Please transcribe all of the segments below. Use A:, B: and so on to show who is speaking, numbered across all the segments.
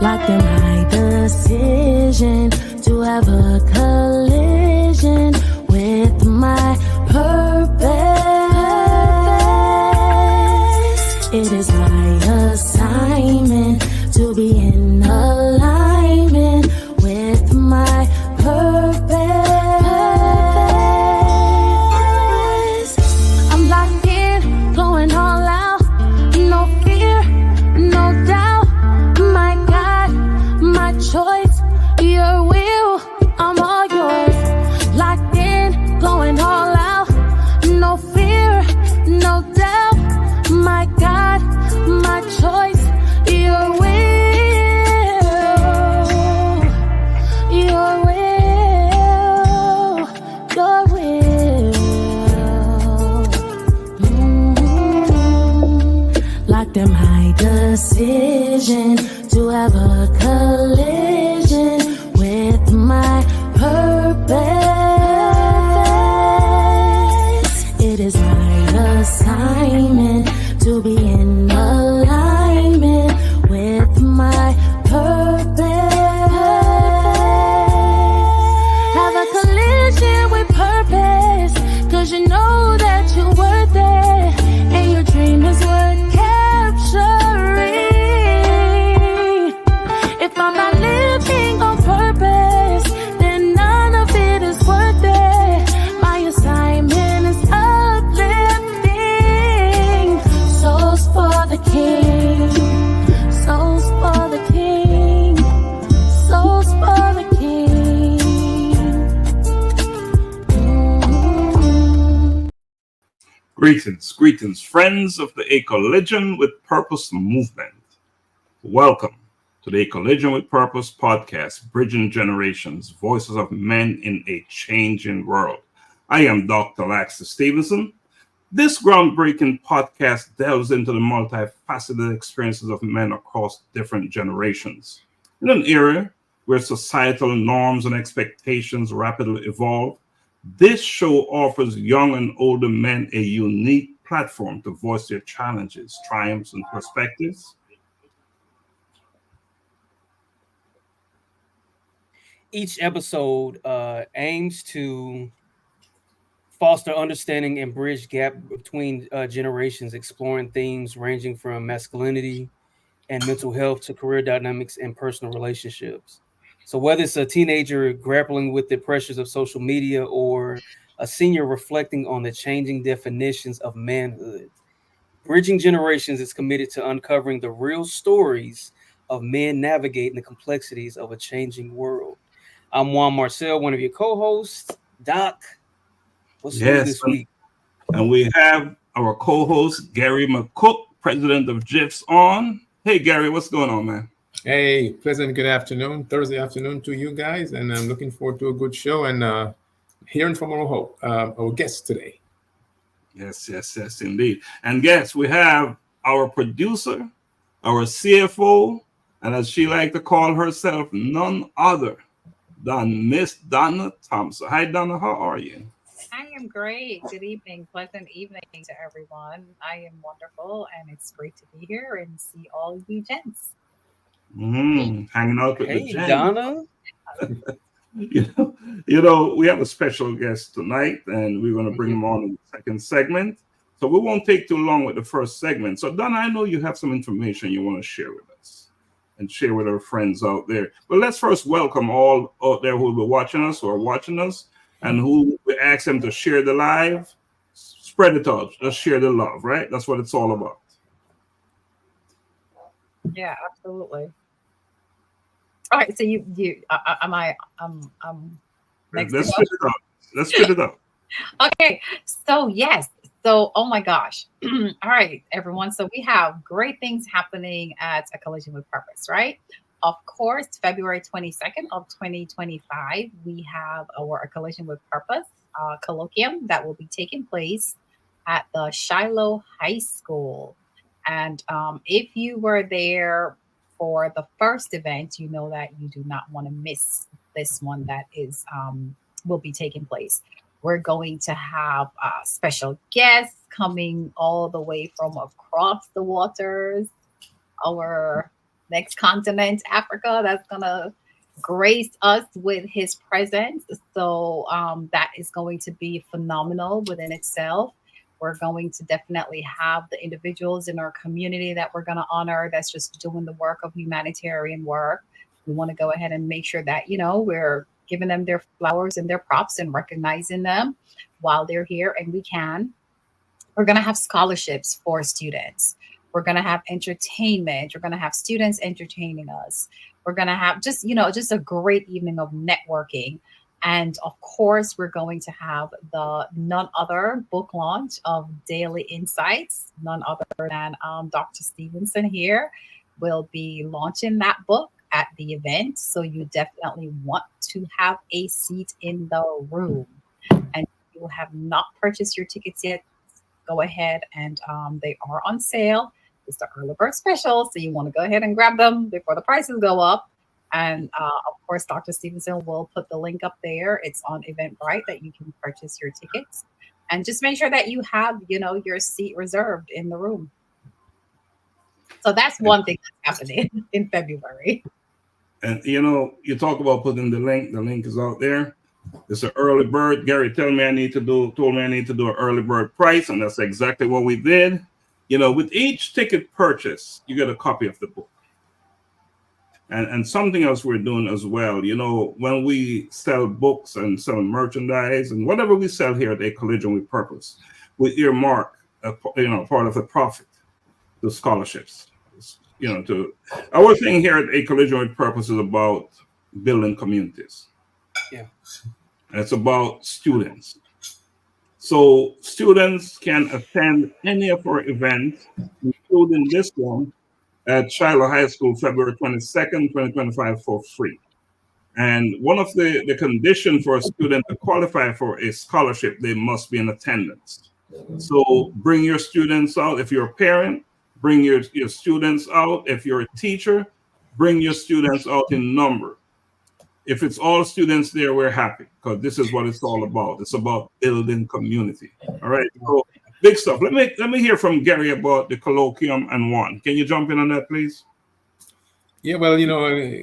A: locked in my decision to have a collision with my purpose. It is my assignment to be in alignment with my purpose. I'm locked in, going all out, no fear, no doubt. My God, my choice, your will, I'm all yours. Locked in, going all out, no fear, no doubt. My God, my choice, your will, your will, your will. Locked in my decision to have a collision with my purpose. It is my assignment to be in alignment with my purpose. Have a collision with purpose, 'cause you know that you're worth it, and your dream is worth capturing. If I'm not living on purpose, then none of it is worth it. My assignment is uplifting souls for the King, souls for the King, souls for the King.
B: Greetings, friends of the A Collision with Purpose movement. Welcome to the A Collision with Purpose podcast, Bridging Generations, Voices of Men in a Changing World. I am Dr. Laxley Stephenson. This groundbreaking podcast delves into the multifaceted experiences of men across different generations. In an era where societal norms and expectations rapidly evolve, this show offers young and older men a unique platform to voice their challenges, triumphs, and perspectives.
C: Each episode aims to foster understanding and bridge gap between generations, exploring themes ranging from masculinity and mental health to career dynamics and personal relationships. So whether it's a teenager grappling with the pressures of social media or a senior reflecting on the changing definitions of manhood, Bridging Generations is committed to uncovering the real stories of men navigating the complexities of a changing world. I'm Juan Marcel, one of your co-hosts. Doc, what's new this week?
B: And we have our co-host, Gary McCook, president of GIFs on. Hey, Gary, what's going on, man?
D: Hey, pleasant good afternoon, Thursday afternoon to you guys. And I'm looking forward to a good show and hearing from our guests today.
B: Yes, indeed. And guess we have our producer, our CFO, and as she likes to call herself, none other than Miss Donna Thompson. Hi, Donna. How are you?
E: I am great. Good evening. Pleasant evening to everyone. I am wonderful, and it's great to be here and see all you gents.
B: Hanging out with the gents.
C: Donna.
B: You know, we have a special guest tonight, and we're going to bring him on in the second segment. So we won't take too long with the first segment. So, Donna, I know you have some information you want to share with us and share with our friends out there. But let's first welcome all out there who will be watching us or watching us, and who we ask them to share the live, spread it out, just share the love, right? That's what it's all about.
E: Yeah, absolutely. All right, so I'm next.
B: Let's spit it out.
E: Okay, so yes, so oh my gosh. All right, everyone. So we have great things happening at A Collision with Purpose, right? Of course, February 22nd of 2025, we have our A Collision with Purpose colloquium that will be taking place at the Shiloh High School. And if you were there for the first event, you know that you do not want to miss this one that is will be taking place. We're going to have special guests coming all the way from across the waters. Our next continent, Africa, that's gonna grace us with his presence. So that is going to be phenomenal within itself. We're going to definitely have the individuals in our community that we're going to honor that's just doing the work of humanitarian work. We want to go ahead and make sure that, we're giving them their flowers and their props and recognizing them while they're here, and we can. We're going to have scholarships for students. We're going to have entertainment. We're going to have students entertaining us. We're going to have just a great evening of networking. And of course, we're going to have the none other book launch of Daily Insights. None other than Dr. Stephenson here will be launching that book at the event. So you definitely want to have a seat in the room. And if you have not purchased your tickets yet, go ahead and they are on sale. It's the early bird special, so you want to go ahead and grab them before the prices go up. And of course, Dr. Stephenson will put the link up there. It's on Eventbrite that you can purchase your tickets. And just make sure that you have, your seat reserved in the room. So that's one thing that's happening in February.
B: And you talk about putting the link. The link is out there. It's an early bird. Gary told me I need to do an early bird price, and that's exactly what we did. With each ticket purchase, you get a copy of the book. And something else we're doing as well, when we sell books and sell merchandise and whatever we sell here at A Collision with Purpose, we earmark part of the profit to scholarships. Our thing here at A Collision with Purpose is about building communities.
C: Yeah.
B: It's about students. So students can attend any of our events, including this one, at Shiloh High School, February 22nd, 2025, for free. And one of the conditions for a student to qualify for a scholarship, they must be in attendance. So bring your students out. If you're a parent, bring your students out. If you're a teacher, bring your students out in number. If it's all students there, we're happy, because this is what it's all about. It's about building community. All right. So big stuff. Let me hear from Gary about the colloquium and Juan. Can you jump in on that, please?
D: Yeah, well,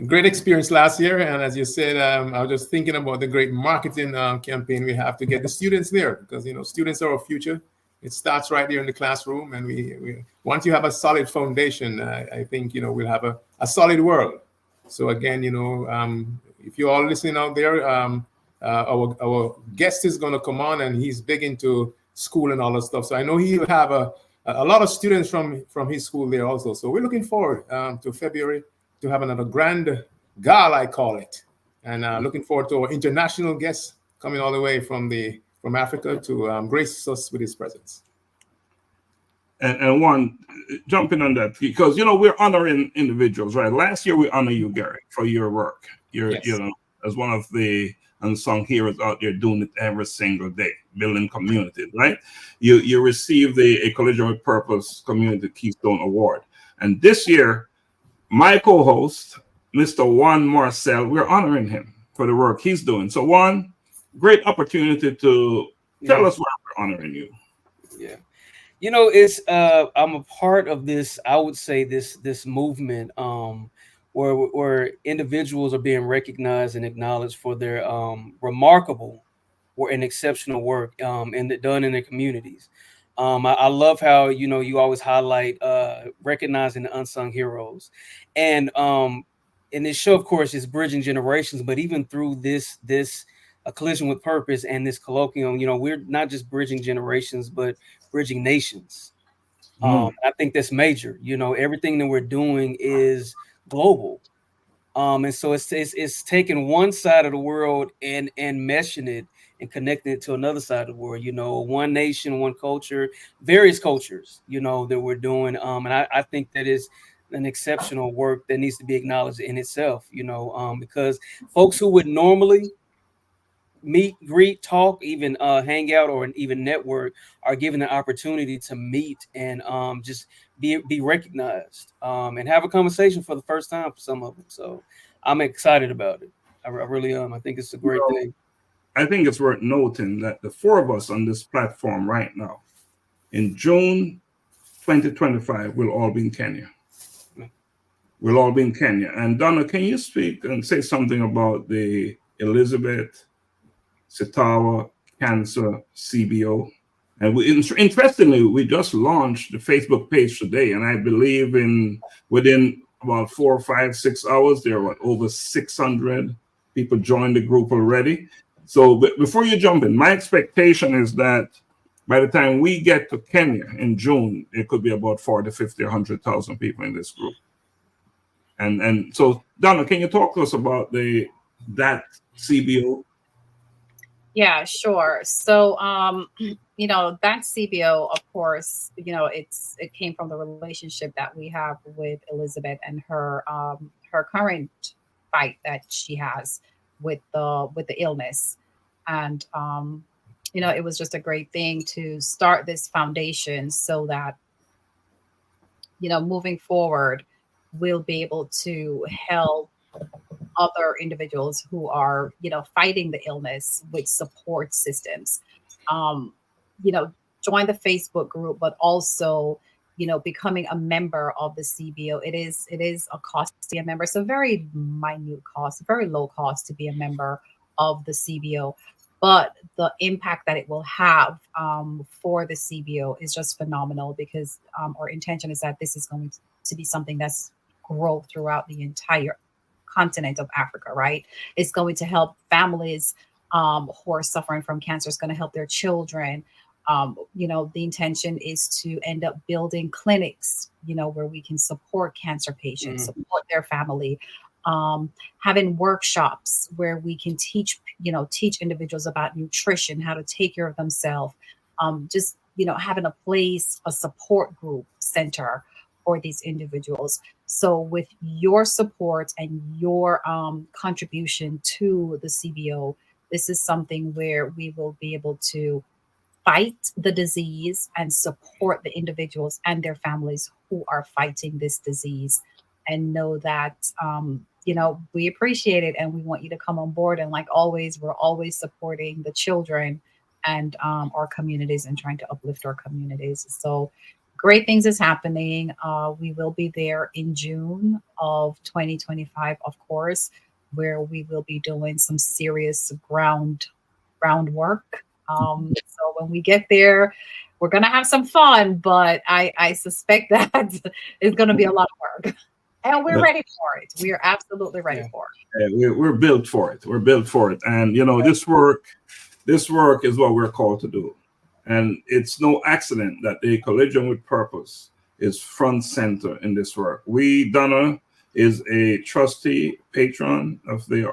D: great experience last year. And as you said, I was just thinking about the great marketing campaign we have to get the students there, because, students are our future. It starts right there in the classroom. And we once you have a solid foundation, I think, we'll have a solid world. So again, if you're all listening out there, our guest is going to come on, and he's big into school and all that stuff. So I know he'll have a lot of students from his school there also. So we're looking forward to February to have another grand gala, I call it. And looking forward to our international guests coming all the way from Africa to grace us with his presence.
B: And Juan, jumping on that, because we're honoring individuals, right? Last year we honor you, Gary, for your work. You're as one of the unsung heroes out there doing it every single day, building community, right? You received the A Collision with Purpose Community Keystone Award, and this year, my co-host, Mr. Juan Marcel, we're honoring him for the work he's doing. So, Juan, great opportunity to tell us why we're honoring you.
C: Yeah. It's I'm a part of this, I would say this movement where individuals are being recognized and acknowledged for their remarkable or an exceptional work done in their communities. I love how you always highlight recognizing the unsung heroes, and this show, of course, is bridging generations. But even through this A Collision with Purpose and this colloquium, we're not just bridging generations, but bridging nations. I think that's major. Everything that we're doing is global. And so it's taking one side of the world and meshing it and connecting it to another side of the world, one nation, one culture, various cultures, that we're doing. And I think that is an exceptional work that needs to be acknowledged in itself, because folks who would normally meet, greet, talk, even hang out or even network are given the opportunity to meet and just be recognized and have a conversation for the first time for some of them. So I'm excited about it. I really am. I think it's a great thing.
B: I think it's worth noting that the four of us on this platform right now, in June 2025, we'll all be in Kenya. we'll all be in Kenya. And Donna, can you speak and say something about the Elizabeth Sitawa Cancer CBO? And interestingly, we just launched the Facebook page today, and I believe within about 4, 5, 6 hours, there are over 600 people joined the group already. So before you jump in, my expectation is that by the time we get to Kenya in June, it could be about 40, 50, 100,000 people in this group. And so, Donna, can you talk to us about that CBO?
E: Yeah, sure. So, that CBO, of course, it came from the relationship that we have with Elizabeth and her current fight that she has with the illness. And, it was just a great thing to start this foundation so that, moving forward, we'll be able to help other individuals who are, fighting the illness with support systems. Join the Facebook group, but also, becoming a member of the CBO. It is a cost to be a member. It's a very minute cost, very low cost to be a member of the CBO. But the impact that it will have for the CBO is just phenomenal, because our intention is that this is going to be something that's grow throughout the entire continent of Africa, right? It's going to help families who are suffering from cancer. It's going to help their children. The intention is to end up building clinics, where we can support cancer patients, support their family, having workshops where we can teach individuals about nutrition, how to take care of themselves, having a place, a support group center for these individuals. So with your support and your contribution to the CBO, this is something where we will be able to fight the disease and support the individuals and their families who are fighting this disease, and know that, we appreciate it and we want you to come on board. And like always, we're always supporting the children and our communities and trying to uplift our communities. So great things is happening. We will be there in June of 2025, of course, where we will be doing some serious groundwork. So when we get there, we're going to have some fun, but I suspect that it's going to be a lot of work. And we're ready for it. We are absolutely ready for it.
B: Yeah, we're built for it. We're built for it. And, this work is what we're called to do. And it's no accident that the Collegium with Purpose is front center in this work. Donna is a trustee patron of the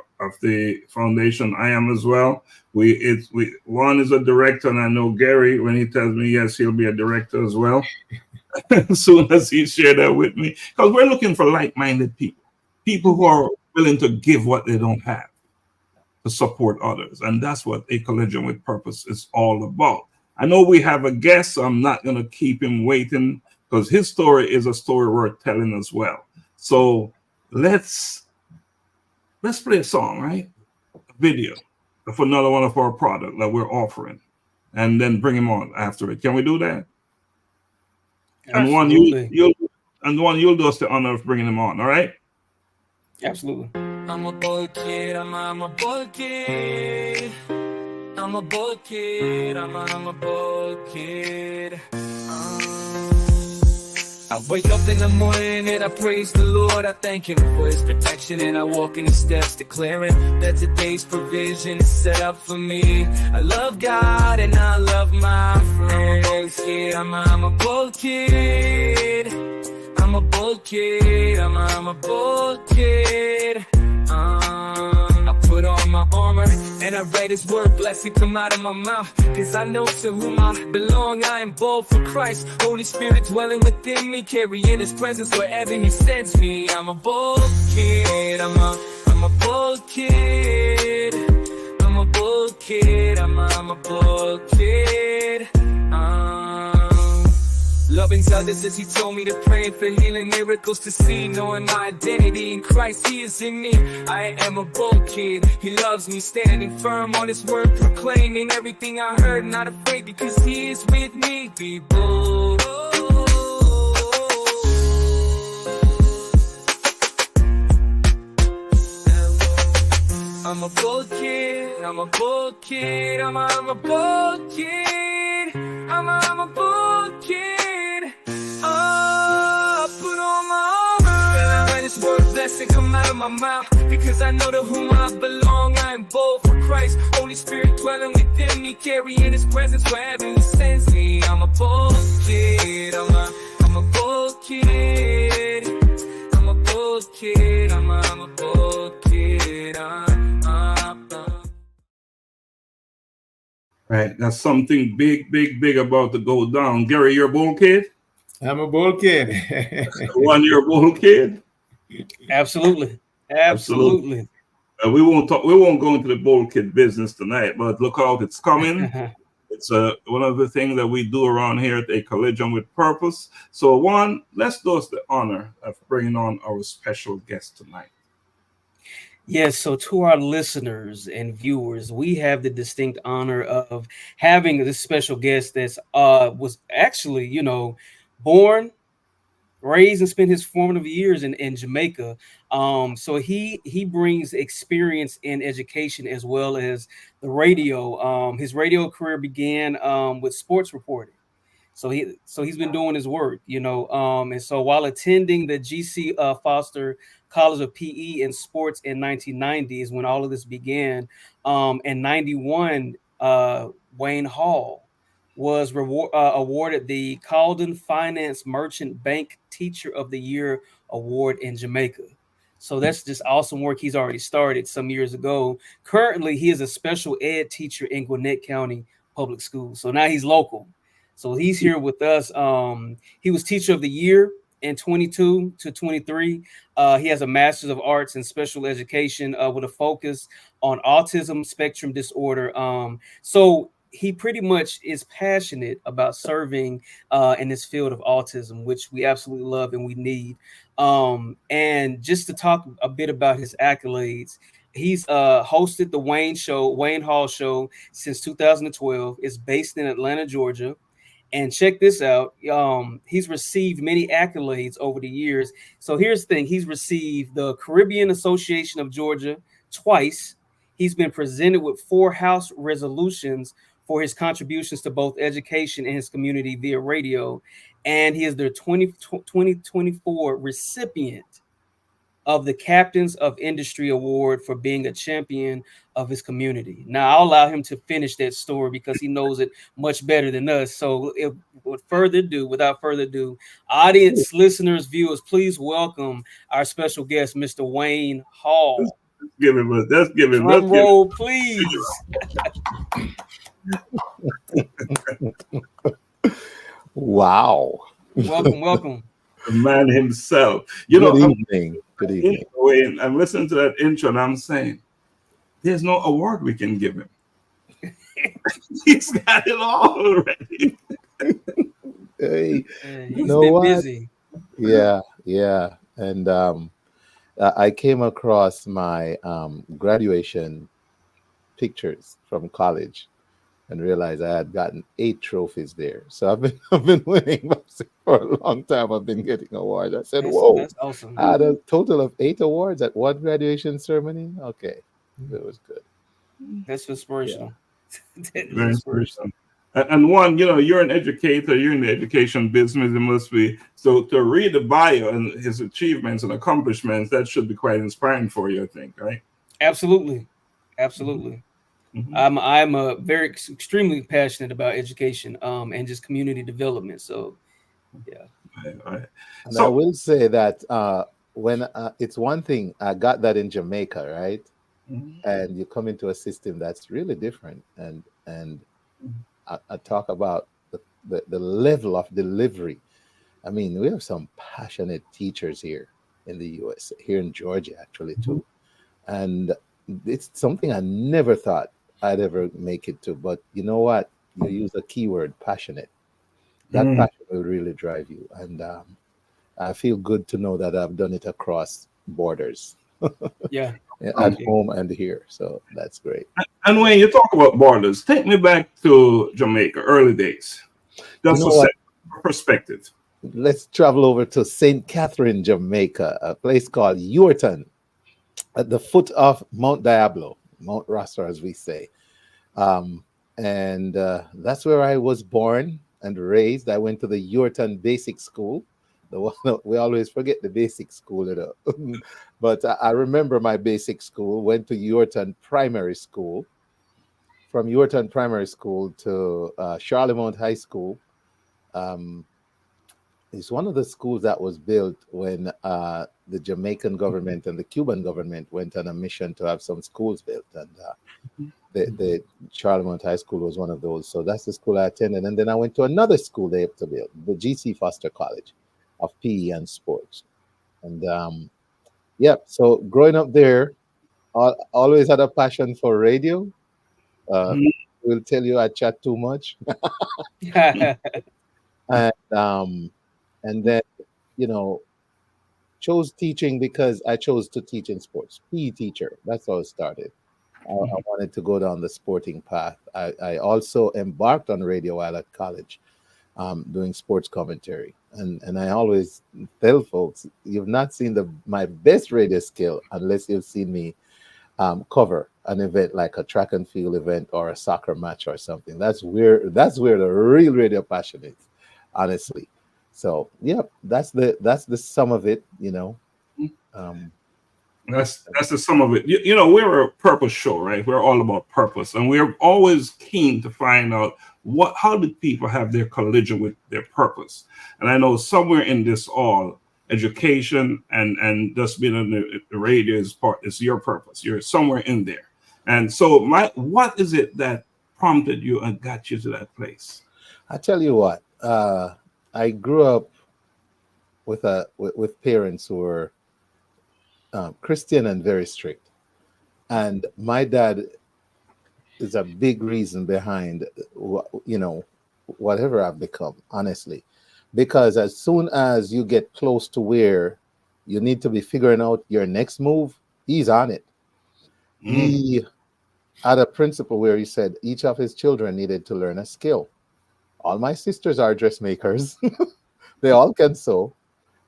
B: foundation. I am as well. Juan is a director, and I know Gary, when he tells me yes, he'll be a director as well. As soon as he shared that with me, because we're looking for like-minded people who are willing to give what they don't have to support others. And that's what a Collegium with Purpose is all about. I know we have a guest, so I'm not going to keep him waiting, because his story is a story worth telling as well. So let's play a song, right? A video for another one of our products that we're offering, and then bring him on after it. Can we do that? And Juan, you'll do us the honor of bringing him on. All right?
C: Absolutely.
F: I'm a bold kid. I'm a bold kid. I'm a bold kid. I'm a bold kid. I wake up in the morning and I praise the Lord. I thank Him for His protection, and I walk in His steps, declaring that today's provision is set up for me. I love God and I love my friends. I'm a bold kid. I'm a bold kid. I'm a bold kid. I put on my armor and I read His word, blessing come out of my mouth, cause I know to whom I belong. I am bold for Christ, Holy Spirit dwelling within me, carrying His presence wherever He sends me. I'm a bold kid. I'm a bold kid. I'm a bold kid. I'm a bold kid. Loving others as He told me to pray, for healing, miracles to see, knowing my identity in Christ, He is in me. I am a bold kid, He loves me, standing firm on His word, proclaiming everything I heard, not afraid because He is with me. Be bold. I'm a bold kid. I'm a bold kid. I'm a bold kid. I'm a bold kid. Put on my armor. And I let His word blessing come out of my mouth. Because I know to whom I belong. I am bold for Christ. Holy Spirit dwelling within me. Carrying His presence wherever He sends me. I'm a bold kid. I'm a bold kid. I'm a bold kid. I'm a bold kid.
B: Right, that's something big about to go down. Gary, you're a bold kid?
D: I'm a bold kid.
B: Juan, you're a bold kid?
C: Absolutely. We
B: won't go into the bold kid business tonight, but look out, it's coming. It's one of the things that we do around here at A Collision with Purpose. So Juan, let's do us the honor of bringing on our special guest tonight.
C: Yes, so to our listeners and viewers, we have the distinct honor of having this special guest that's was actually, born, raised, and spent his formative years in Jamaica. So he brings experience in education as well as the radio. His radio career began with sports reporting. So he's been doing his work, and so while attending the GC Foster College of PE and Sports in 1990 is when all of this began. In 91, Wayne Hall was awarded the Calden Finance Merchant Bank Teacher of the Year Award in Jamaica. So that's just awesome work he's already started some years ago. Currently, he is a special ed teacher in Gwinnett County Public Schools. So now he's local. So he's here with us. He was Teacher of the Year in 22 to 23. He has a Master's of Arts in Special Education with a focus on autism spectrum disorder. So he pretty much is passionate about serving in this field of autism, which we absolutely love and we need. And just to talk a bit about his accolades, he's hosted the Wayne Hall Show since 2012. It's based in Atlanta, Georgia. And check this out. He's received many accolades over the years. So here's the thing. He's received the Caribbean Association of Georgia twice. He's been presented with 4 House resolutions for his contributions to both education and his community via radio. And he is the 2024 recipient of the Captains of Industry Award for being a champion of his community. Now, I'll allow him to finish that story because he knows it much better than us. So without further ado, audience, listeners, viewers, please welcome our special guest, Mr. Wayne Hall.
B: Let's give him.
C: Drum roll, please.
G: Wow.
C: Welcome.
B: The man himself.
G: Good evening.
B: Wayne, I'm listening to that intro and I'm saying, there's no award we can give him. He's got it all already.
G: Hey,
C: he's been busy.
G: Yeah. And I came across my graduation pictures from college and realized I had gotten 8 trophies there. So I've been winning for a long time. I've been getting awards. I said, "Whoa,
C: that's awesome."
G: I had a total of 8 awards at one graduation ceremony." Okay, it was good.
C: That's inspirational.
G: Yeah.
B: Very inspirational. And Juan, you're an educator. You're in the education business. It must be so. To read the bio and his achievements and accomplishments, that should be quite inspiring for you, I think, right?
C: Absolutely.
B: Mm-hmm.
C: I'm a very extremely passionate about education and just community development. So yeah.
G: And I will say that when it's one thing, I got that in Jamaica, right?
B: Mm-hmm.
G: And you come into a system that's really different, and I talk about the level of delivery. I mean, we have some passionate teachers here in the U.S., here in Georgia, actually, too. And it's something I never thought I'd ever make it to. But you know what? You use a keyword, passionate. That passion will really drive you. And I feel good to know that I've done it across borders.
C: Yeah.
G: At home and here. So that's great.
B: And when you talk about borders, take me back to Jamaica, early days. Just to set perspective.
G: Let's travel over to St. Catherine, Jamaica, a place called Yorton, at the foot of Mount Diablo. Mount Rosser, as we say. And that's where I was born and raised. I went to the Yorton Basic School. The one we always forget the basic school, you know. But I remember my basic school. Went to Yorton Primary School. From Yorton Primary School to Charlemont High School. It's one of the schools that was built when the Jamaican government and the Cuban government went on a mission to have some schools built, and the Charlemont High School was one of those. So that's the school I attended, and then I went to another school they have to build, the G.C. Foster College of PE and Sports, and yeah. So growing up there, always had a passion for radio. Will tell you I chat too much, and then, you know, chose teaching because I chose to teach in sports. PE teacher. That's how it started. I wanted to go down the sporting path. I also embarked on radio while at college, doing sports commentary. And I always tell folks, you've not seen my best radio skill unless you've seen me cover an event like a track and field event or a soccer match or something. That's where the real radio passion is, honestly. So yeah, that's the sum of it, you know.
B: That's the sum of it. You know, we're a purpose show, right? We're all about purpose, and we're always keen to find out how do people have their collision with their purpose. And I know somewhere in this all, education and just being on the radio is your purpose. You're somewhere in there. And so what is it that prompted you and got you to that place?
G: I tell you what, I grew up with parents who were Christian and very strict, and my dad is a big reason behind whatever I've become, honestly, because as soon as you get close to where you need to be figuring out your next move, he's on it. He had a principle where he said each of his children needed to learn a skill. All my sisters are dressmakers. They all can sew.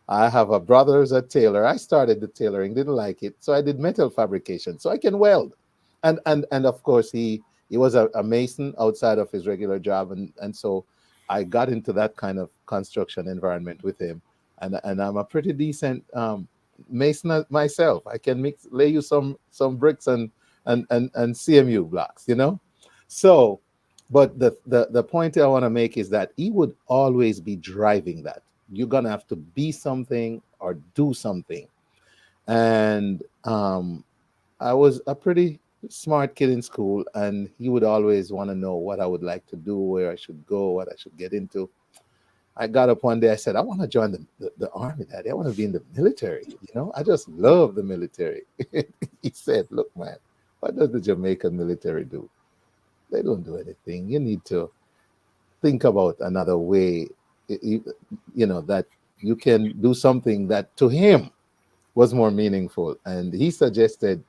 G: I have a brother who's a tailor. I started the tailoring, didn't like it, so I did metal fabrication, so I can weld. And of course, he was a mason outside of his regular job, and so I got into that kind of construction environment with him. And I'm a pretty decent mason myself. I can lay you some bricks and CMU blocks, you know. So, but the point I want to make is that he would always be driving that. You're gonna have to be something or do something. And I was a pretty smart kid in school, and he would always want to know what I would like to do, where I should go, what I should get into. I got up one day, I said, I want to join the army, Daddy. I want to be in the military. You know, I just love the military. He said, look, man, what does the Jamaican military do? They don't do anything. You need to think about another way, you know, that you can do something that to him was more meaningful. And he suggested,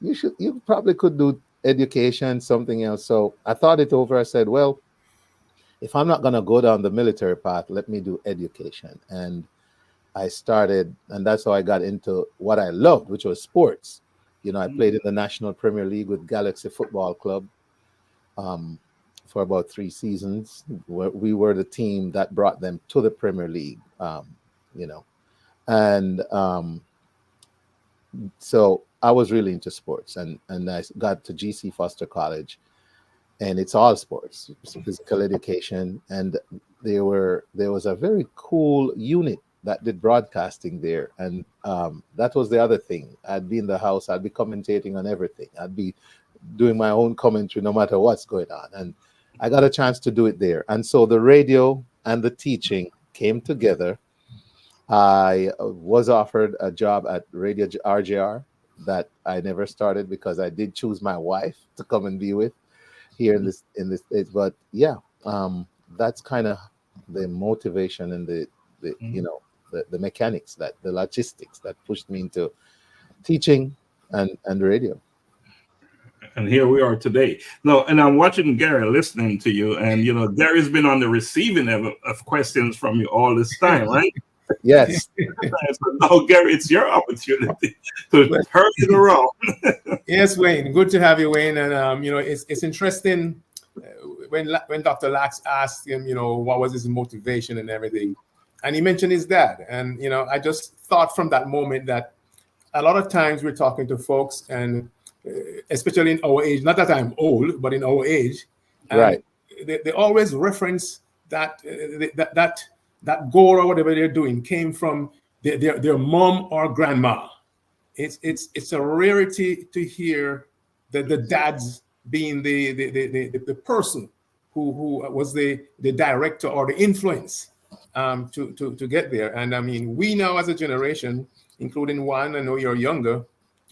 G: you probably could do education, something else. So I thought it over. I said, well, if I'm not going to go down the military path, let me do education. And I started, and that's how I got into what I loved, which was sports. You know, I played in the National Premier League with Galaxy Football Club for about 3 seasons. We were the team that brought them to the Premier League, you know. And so I was really into sports, and I got to GC Foster College. And it's all sports, physical education. And there was a very cool unit that did broadcasting there. And that was the other thing. I'd be in the house, I'd be commentating on everything. I'd be doing my own commentary no matter what's going on. And I got a chance to do it there. And so the radio and the teaching came together. I was offered a job at Radio RJR that I never started because I did choose my wife to come and be with here in this but yeah, that's kind of the motivation and the you know, the mechanics, that the logistics that pushed me into teaching and radio.
B: And here we are today. No, and I'm watching Gary, listening to you, and you know, Gary's been on the receiving end of questions from you all this time, right?
G: Yes.
B: So now, Gary, it's your opportunity to
D: Well,
B: turn it around.
D: yes, Wayne. Good to have you, Wayne. And it's interesting when Dr. Lax asked him, what was his motivation and everything, and he mentioned his dad. And I just thought from that moment that a lot of times we're talking to folks, and especially in our age, not that I'm old, but in our age, and
G: Right.
D: they always reference that that goal or whatever they're doing came from their mom or grandma. It's a rarity to hear the dads being the person who was the director or the influence to get there. And I mean, we now as a generation, including Juan, I know you're younger,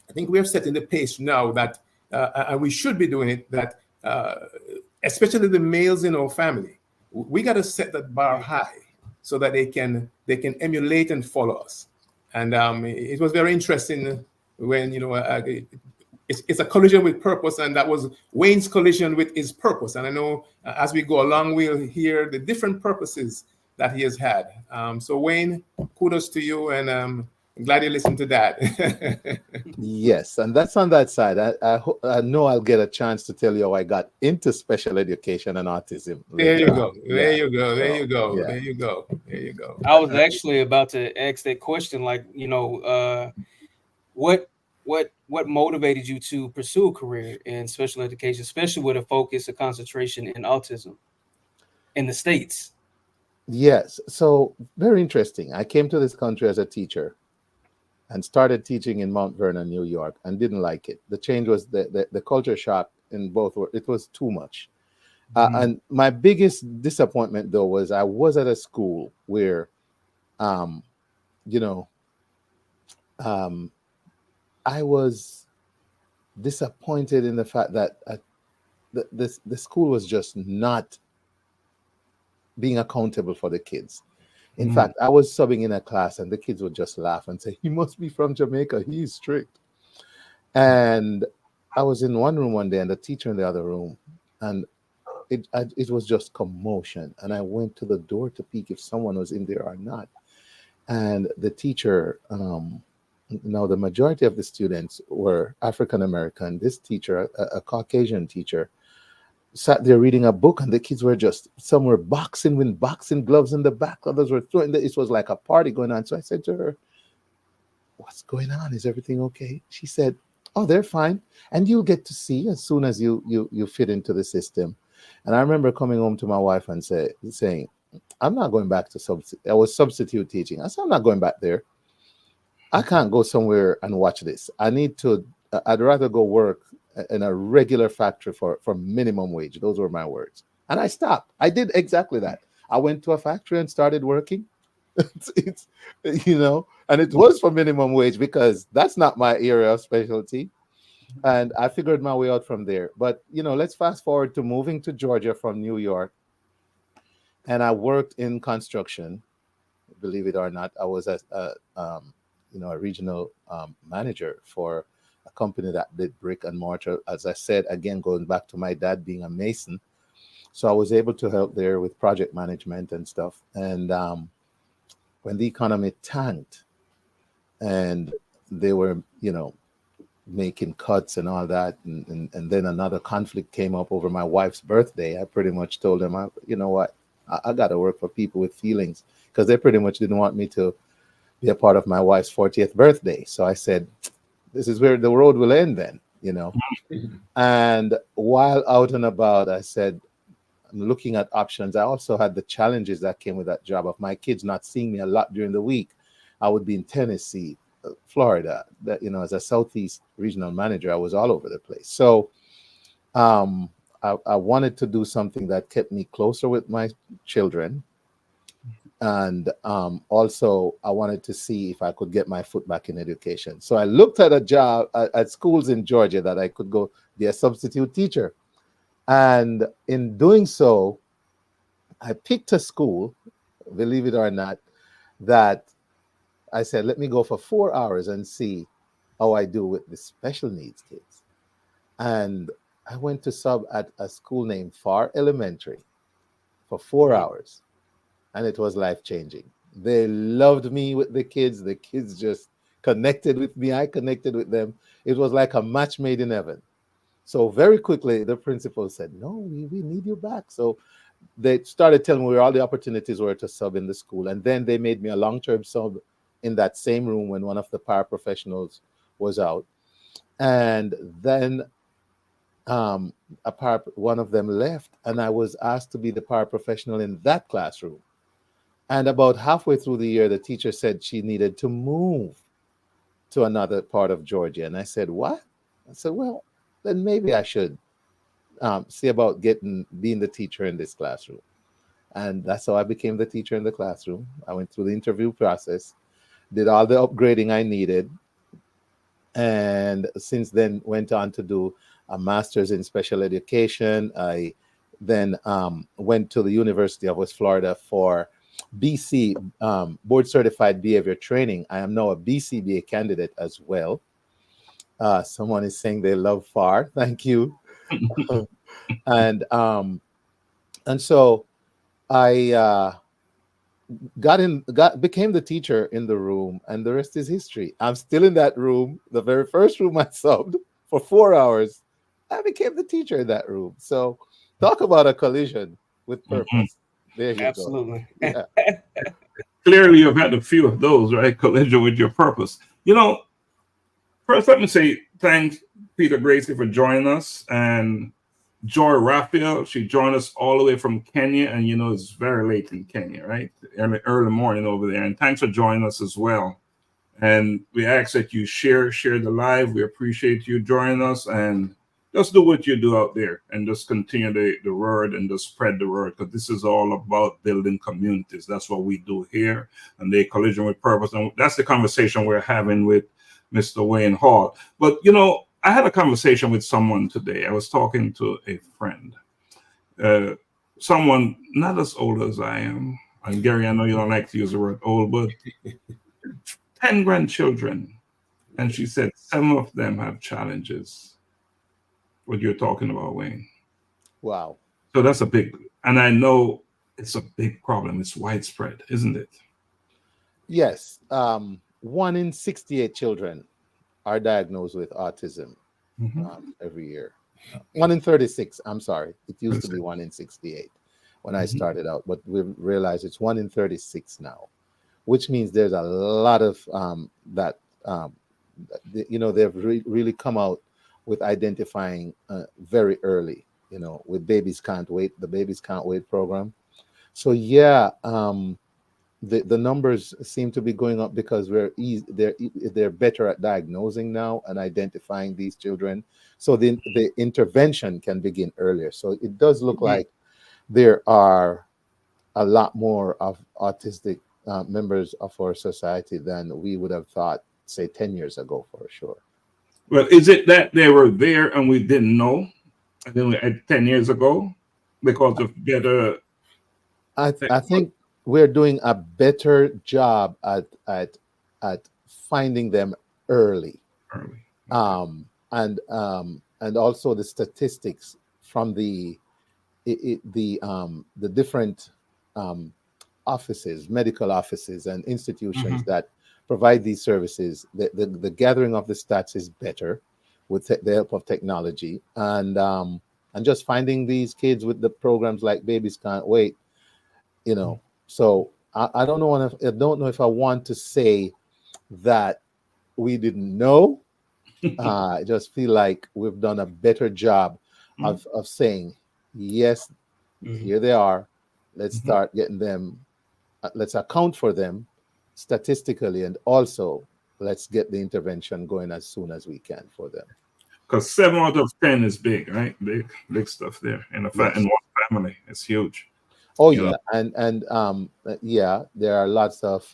D: I think we have set in the pace now that, and we should be doing it, that especially the males in our family, we got to set that bar high so that they can emulate and follow us. And it was very interesting when it's a collision with purpose, and that was Wayne's collision with his purpose. And I know as we go along, we'll hear the different purposes that he has had. So Wayne, kudos to you, and I'm glad you listened to that.
G: Yes, and that's on that side. I know I'll get a chance to tell you how I got into special education and autism.
D: There you
G: later
D: go.
G: on.
D: There
G: Yeah.
D: you go. There you go.
G: Yeah.
D: There you go. There you go.
C: I was actually about to ask that question, like, what motivated you to pursue a career in special education, especially with a focus, a concentration in autism in the States?
G: Yes. So very interesting. I came to this country as a teacher and started teaching in Mount Vernon, New York, and didn't like it. The change was the culture shock in both. It was too much. And my biggest disappointment, though, was I was at a school where, you know, I was disappointed in the fact that the school was just not being accountable for the kids. In fact, I was subbing in a class and the kids would just laugh and say, "He must be from Jamaica. He's strict." And I was in one room one day and the teacher in the other room, and it was just commotion. And I went to the door to peek if someone was in there or not. And the teacher, now the majority of the students were African American. This teacher, a Caucasian teacher, sat there reading a book, and the kids were just, some were boxing with boxing gloves in the back, others were throwing. It was like a party going on. So I said to her, "What's going on? Is everything okay?" She said, "Oh, they're fine, and you'll get to see as soon as you fit into the system." And I remember coming home to my wife and saying, "I'm not going back to substitute." I was substitute teaching. I said, "I'm not going back there. I can't go somewhere and watch this. I'd rather go work in a regular factory for minimum wage." Those were my words. And I stopped. I did exactly that. I went to a factory and started working. it's and it was for minimum wage because that's not my area of specialty. And I figured my way out from there. But, let's fast forward to moving to Georgia from New York. And I worked in construction. Believe it or not, I was a regional manager for a company that did brick and mortar. As I said, again, going back to my dad being a mason. So I was able to help there with project management and stuff. And when the economy tanked and they were, making cuts and all that, and then another conflict came up over my wife's birthday, I pretty much told them, you know what, I got to work for people with feelings, because they pretty much didn't want me to be a part of my wife's 40th birthday. So I said, this is where the road will end then, And while out and about, I said, I'm looking at options. I also had the challenges that came with that job of my kids not seeing me a lot during the week. I would be in Tennessee, Florida, that, as a Southeast regional manager, I was all over the place. So I wanted to do something that kept me closer with my children. And also I wanted to see if I could get my foot back in education. So I looked at a job at schools in Georgia that I could go be a substitute teacher. And in doing so, I picked a school, believe it or not, that I said, let me go for 4 hours and see how I do with the special needs kids. And I went to sub at a school named Far Elementary for 4 hours. And it was life-changing. They loved me with the kids. The kids just connected with me. I connected with them. It was like a match made in heaven. So very quickly, the principal said, "No, we need you back." So they started telling me where all the opportunities were to sub in the school. And then they made me a long-term sub in that same room when one of the paraprofessionals was out. And then one of them left, and I was asked to be the paraprofessional in that classroom. And about halfway through the year, the teacher said she needed to move to another part of Georgia. And I said, "What?" I said, "Well, then maybe I should see about being the teacher in this classroom." And that's how I became the teacher in the classroom. I went through the interview process, did all the upgrading I needed, and since then went on to do a master's in special education. I then went to the University of West Florida for BC board certified behavior training. I am now a BCBA candidate as well. Someone is saying they love FAR. Thank you. And so I became the teacher in the room, and the rest is history. I'm still in that room, the very first room I subbed for 4 hours. I became the teacher in that room. So talk about a collision with purpose. There you
C: Absolutely.
G: go. Yeah.
B: Clearly, you've had a few of those, right? Collision with your purpose. First, let me say thanks, Peter Gracie, for joining us, and Joy Raphael. She joined us all the way from Kenya, and it's very late in Kenya, right? Early morning over there. And thanks for joining us as well. And we ask that you share the live. We appreciate you joining us, and just do what you do out there, and just continue the word and just spread the word, because this is all about building communities. That's what we do here, and the Collision with Purpose. And that's the conversation we're having with Mr. Wayne Hall. But I had a conversation with someone today. I was talking to a friend, someone not as old as I am. And Gary, I know you don't like to use the word old, but 10 grandchildren. And she said some of them have challenges. What you're talking about, Wayne.
G: Wow.
B: So that's and I know it's a big problem. It's widespread, isn't it?
G: Yes. 1 in 68 children are diagnosed with autism every year. 1 in 36. I'm sorry. It used to be 1 in 68 when I started out, but we realized it's 1 in 36 now, which means there's a lot of they've really come out with identifying very early, with Babies Can't Wait, the Babies Can't Wait program. So yeah, the numbers seem to be going up because they're better at diagnosing now and identifying these children, so the intervention can begin earlier. So it does look like there are a lot more of autistic members of our society than we would have thought, say 10 years ago, for sure.
B: Well, is it that they were there and we didn't know 10 years ago because of better?
G: I think we're doing a better job at finding them early. And also the statistics from the different offices, medical offices and institutions that provide these services. The gathering of the stats is better with the help of technology, and just finding these kids with the programs like Babies Can't Wait. So I don't know if I want to say that we didn't know. I just feel like we've done a better job of saying, yes, here they are. Let's start getting them. Let's account for them statistically, and also let's get the intervention going as soon as we can for them.
B: Because 7 out of 10 is big, right? Big stuff there in one family. It's huge.
G: Oh yeah, and there are lots of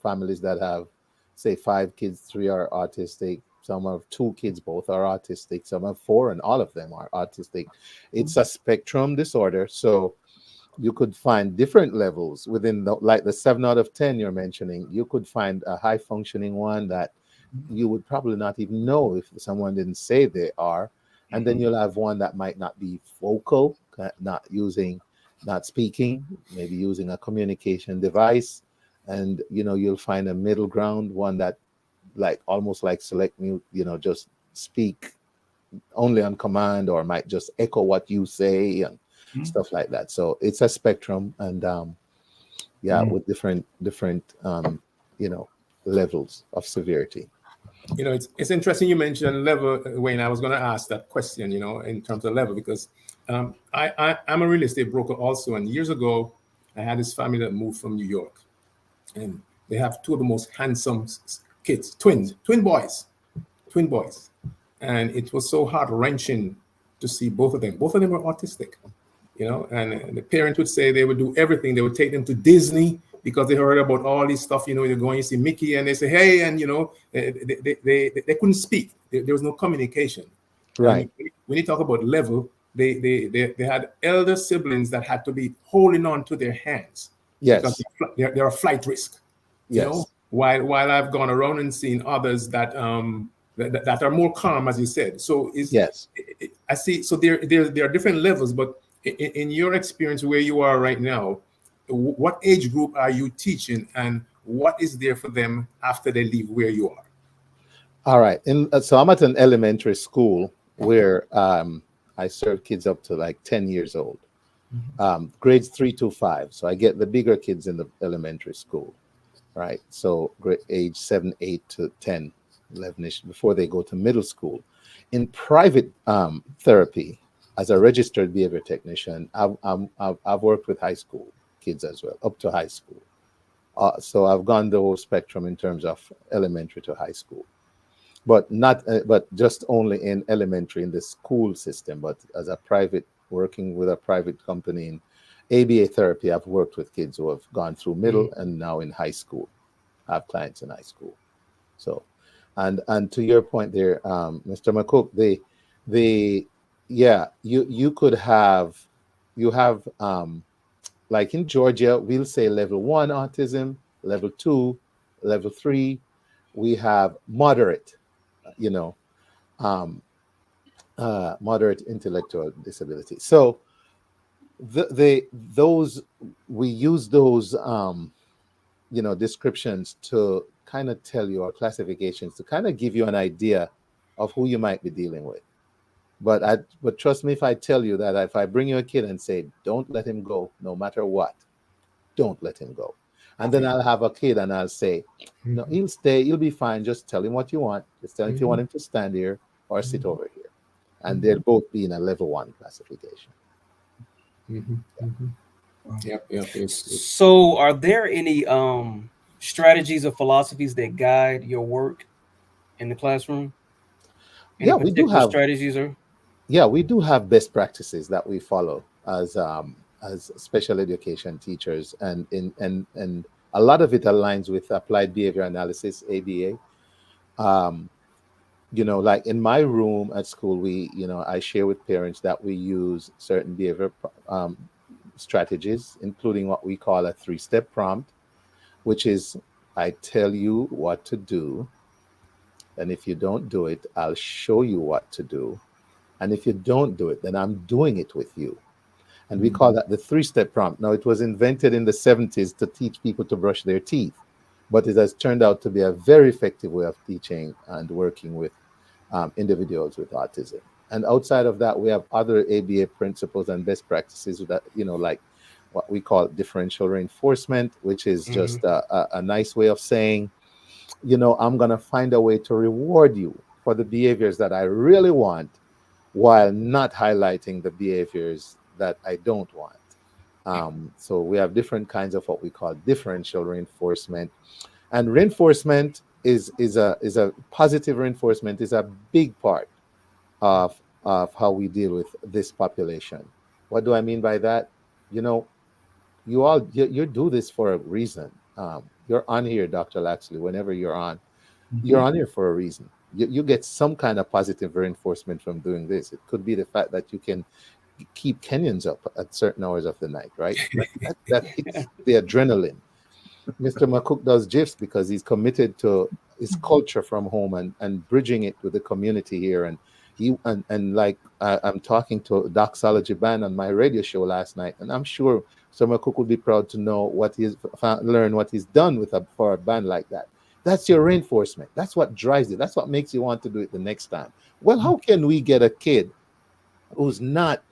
G: families that have, say, 5 kids, 3 are autistic. Some have 2 kids, both are autistic. Some have 4, and all of them are autistic. It's a spectrum disorder, so you could find different levels within the 7 out of 10 you're mentioning. You could find a high functioning one that you would probably not even know if someone didn't say they are, and then you'll have one that might not be vocal, not speaking, maybe using a communication device, and you'll find a middle ground, one that like almost like select mute, just speak only on command, or might just echo what you say and stuff like that. So it's a spectrum, and with different levels of severity.
D: It's interesting you mentioned level, Wayne. I was going to ask that question, in terms of level, because I'm a real estate broker also. And years ago, I had this family that moved from New York, and they have two of the most handsome kids, twin boys. And it was so heart-wrenching to see both of them. Both of them were autistic, and the parents would say they would do everything. They would take them to Disney because they heard about all this stuff. They're going to see Mickey, and they say, hey, and they couldn't speak. There was no communication.
G: Right.
D: And when you talk about level, they had elder siblings that had to be holding on to their hands.
G: Yes.
D: Because they're a flight risk.
G: Yes.
D: While I've gone around and seen others that that are more calm, as you said. So
G: yes,
D: I see. So there are different levels, but in your experience where you are right now, what age group are you teaching, and what is there for them after they leave where you are?
G: All right. So I'm at an elementary school where I serve kids up to like 10 years old, grades 3 to 5. So I get the bigger kids in the elementary school, right? So age 7, 8 to 10, 11ish, before they go to middle school. In private therapy, as a registered behavior technician, I've worked with high school kids as well, up to high school. So I've gone the whole spectrum in terms of elementary to high school, but just only in elementary in the school system. But as a private, working with a private company in ABA therapy, I've worked with kids who have gone through middle and now in high school. I have clients in high school. So, and to your point there, Mr. McCook, you have like in Georgia, we'll say level 1 autism, level 2, level 3. We have moderate, moderate intellectual disability. So we use those descriptions to kind of tell you, our classifications, to kind of give you an idea of who you might be dealing with. But trust me if I tell you that if I bring you a kid and say, don't let him go, no matter what, don't let him go. And then I'll have a kid and I'll say, no, he'll stay, he'll be fine. Just tell him what you want. Just tell him if you want him to stand here or sit over here. And they'll both be in a level 1 classification.
D: Yep.
C: So are there any strategies or philosophies that guide your work in the classroom? Any
G: we do have
C: strategies or
G: we do have best practices that we follow as special education teachers, and a lot of it aligns with applied behavior analysis, ABA. Like in my room at school, I share with parents that we use certain behavior strategies, including what we call a 3-step prompt, which is, I tell you what to do, and if you don't do it, I'll show you what to do. And if you don't do it, then I'm doing it with you. And we call that the 3-step prompt. Now, it was invented in the 70s to teach people to brush their teeth, but it has turned out to be a very effective way of teaching and working with individuals with autism. And outside of that, we have other ABA principles and best practices that, like what we call differential reinforcement, which is just a nice way of saying, I'm going to find a way to reward you for the behaviors that I really want, while not highlighting the behaviors that I don't want. So we have different kinds of what we call differential reinforcement. And reinforcement is a positive reinforcement is a big part of how we deal with this population. What do I mean by that? You do this for a reason. You're on here, Dr. Laxley, whenever you're on here for a reason. You get some kind of positive reinforcement from doing this. It could be the fact that you can keep Kenyans up at certain hours of the night, right? That hits the adrenaline. Mr. McCook does GIFs because he's committed to his culture from home and bridging it with the community here. And like I'm talking to Doxology Band on my radio show last night, and I'm sure So McCook would be proud to know what he's learn what he's done with for a band like that. That's your reinforcement. That's what drives it. That's what makes you want to do it the next time. Well, how can we get a kid who's not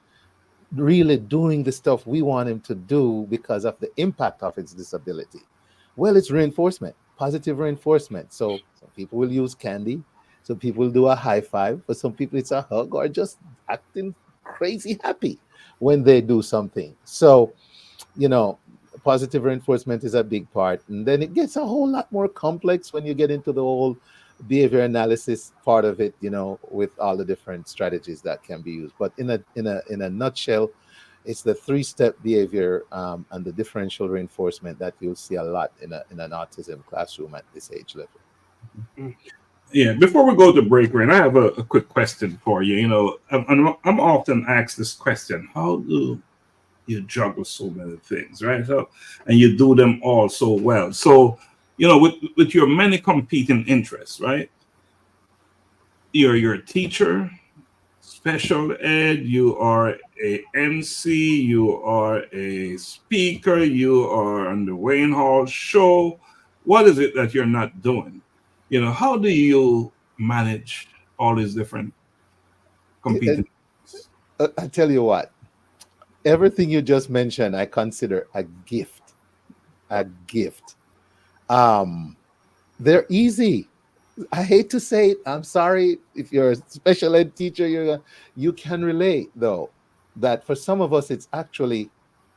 G: really doing the stuff we want him to do because of the impact of his disability? Well, it's reinforcement, positive reinforcement. So some people will use candy. Some people will do a high five. For some people, it's a hug or just acting crazy happy when they do something. So, positive reinforcement is a big part. And then it gets a whole lot more complex when you get into the whole behavior analysis part of it, with all the different strategies that can be used. But in a nutshell, it's the 3-step behavior and the differential reinforcement that you'll see a lot in an autism classroom at this age level.
B: Yeah, before we go to break, Rain, I have a quick question for you. I'm often asked this question: how do you juggle so many things, right? And you do them all so well. So, with your many competing interests, right? You're a teacher, special ed, you are a MC, you are a speaker, you are on the Wayne Hall show. What is it that you're not doing? How do you manage all these different competing?
G: I tell you what, everything you just mentioned, I consider a gift. A gift. They're easy. I hate to say it. I'm sorry if you're a special ed teacher, you can relate though that for some of us it's actually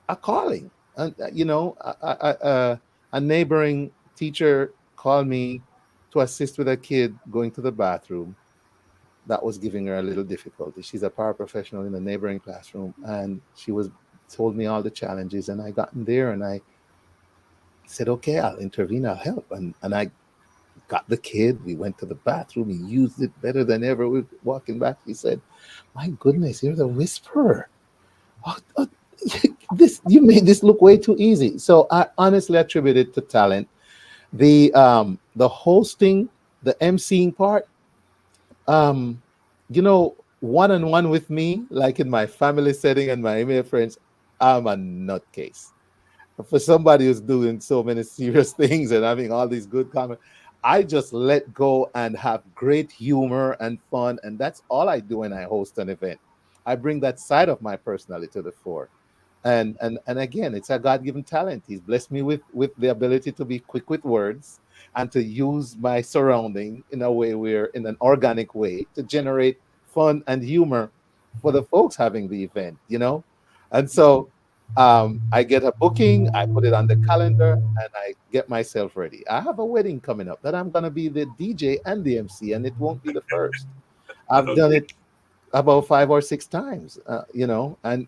G: a calling. And a neighboring teacher called me to assist with a kid going to the bathroom that was giving her a little difficulty. She's a paraprofessional in a neighboring classroom, and she told me all the challenges, and I got in there and I said, okay, I'll intervene, I'll help. And I got the kid, we went to the bathroom, he used it better than ever. We were walking back, he said, my goodness, you're the whisperer. You made this look way too easy. So I honestly attribute it to talent. The hosting, the emceeing part, one-on-one with me, like in my family setting and my email friends, I'm a nutcase. For somebody who's doing so many serious things and having all these good comments, I just let go and have great humor and fun, and that's all I do when I host an event. I bring that side of my personality to the fore. And again, it's a God-given talent. He's blessed me with the ability to be quick with words and to use my surrounding in a way in an organic way to generate fun and humor for the folks having the event, And so I get a booking, I put it on the calendar, and I get myself ready. I have a wedding coming up that I'm going to be the DJ and the MC, and it won't be the first. I've done it about 5 or 6 times, and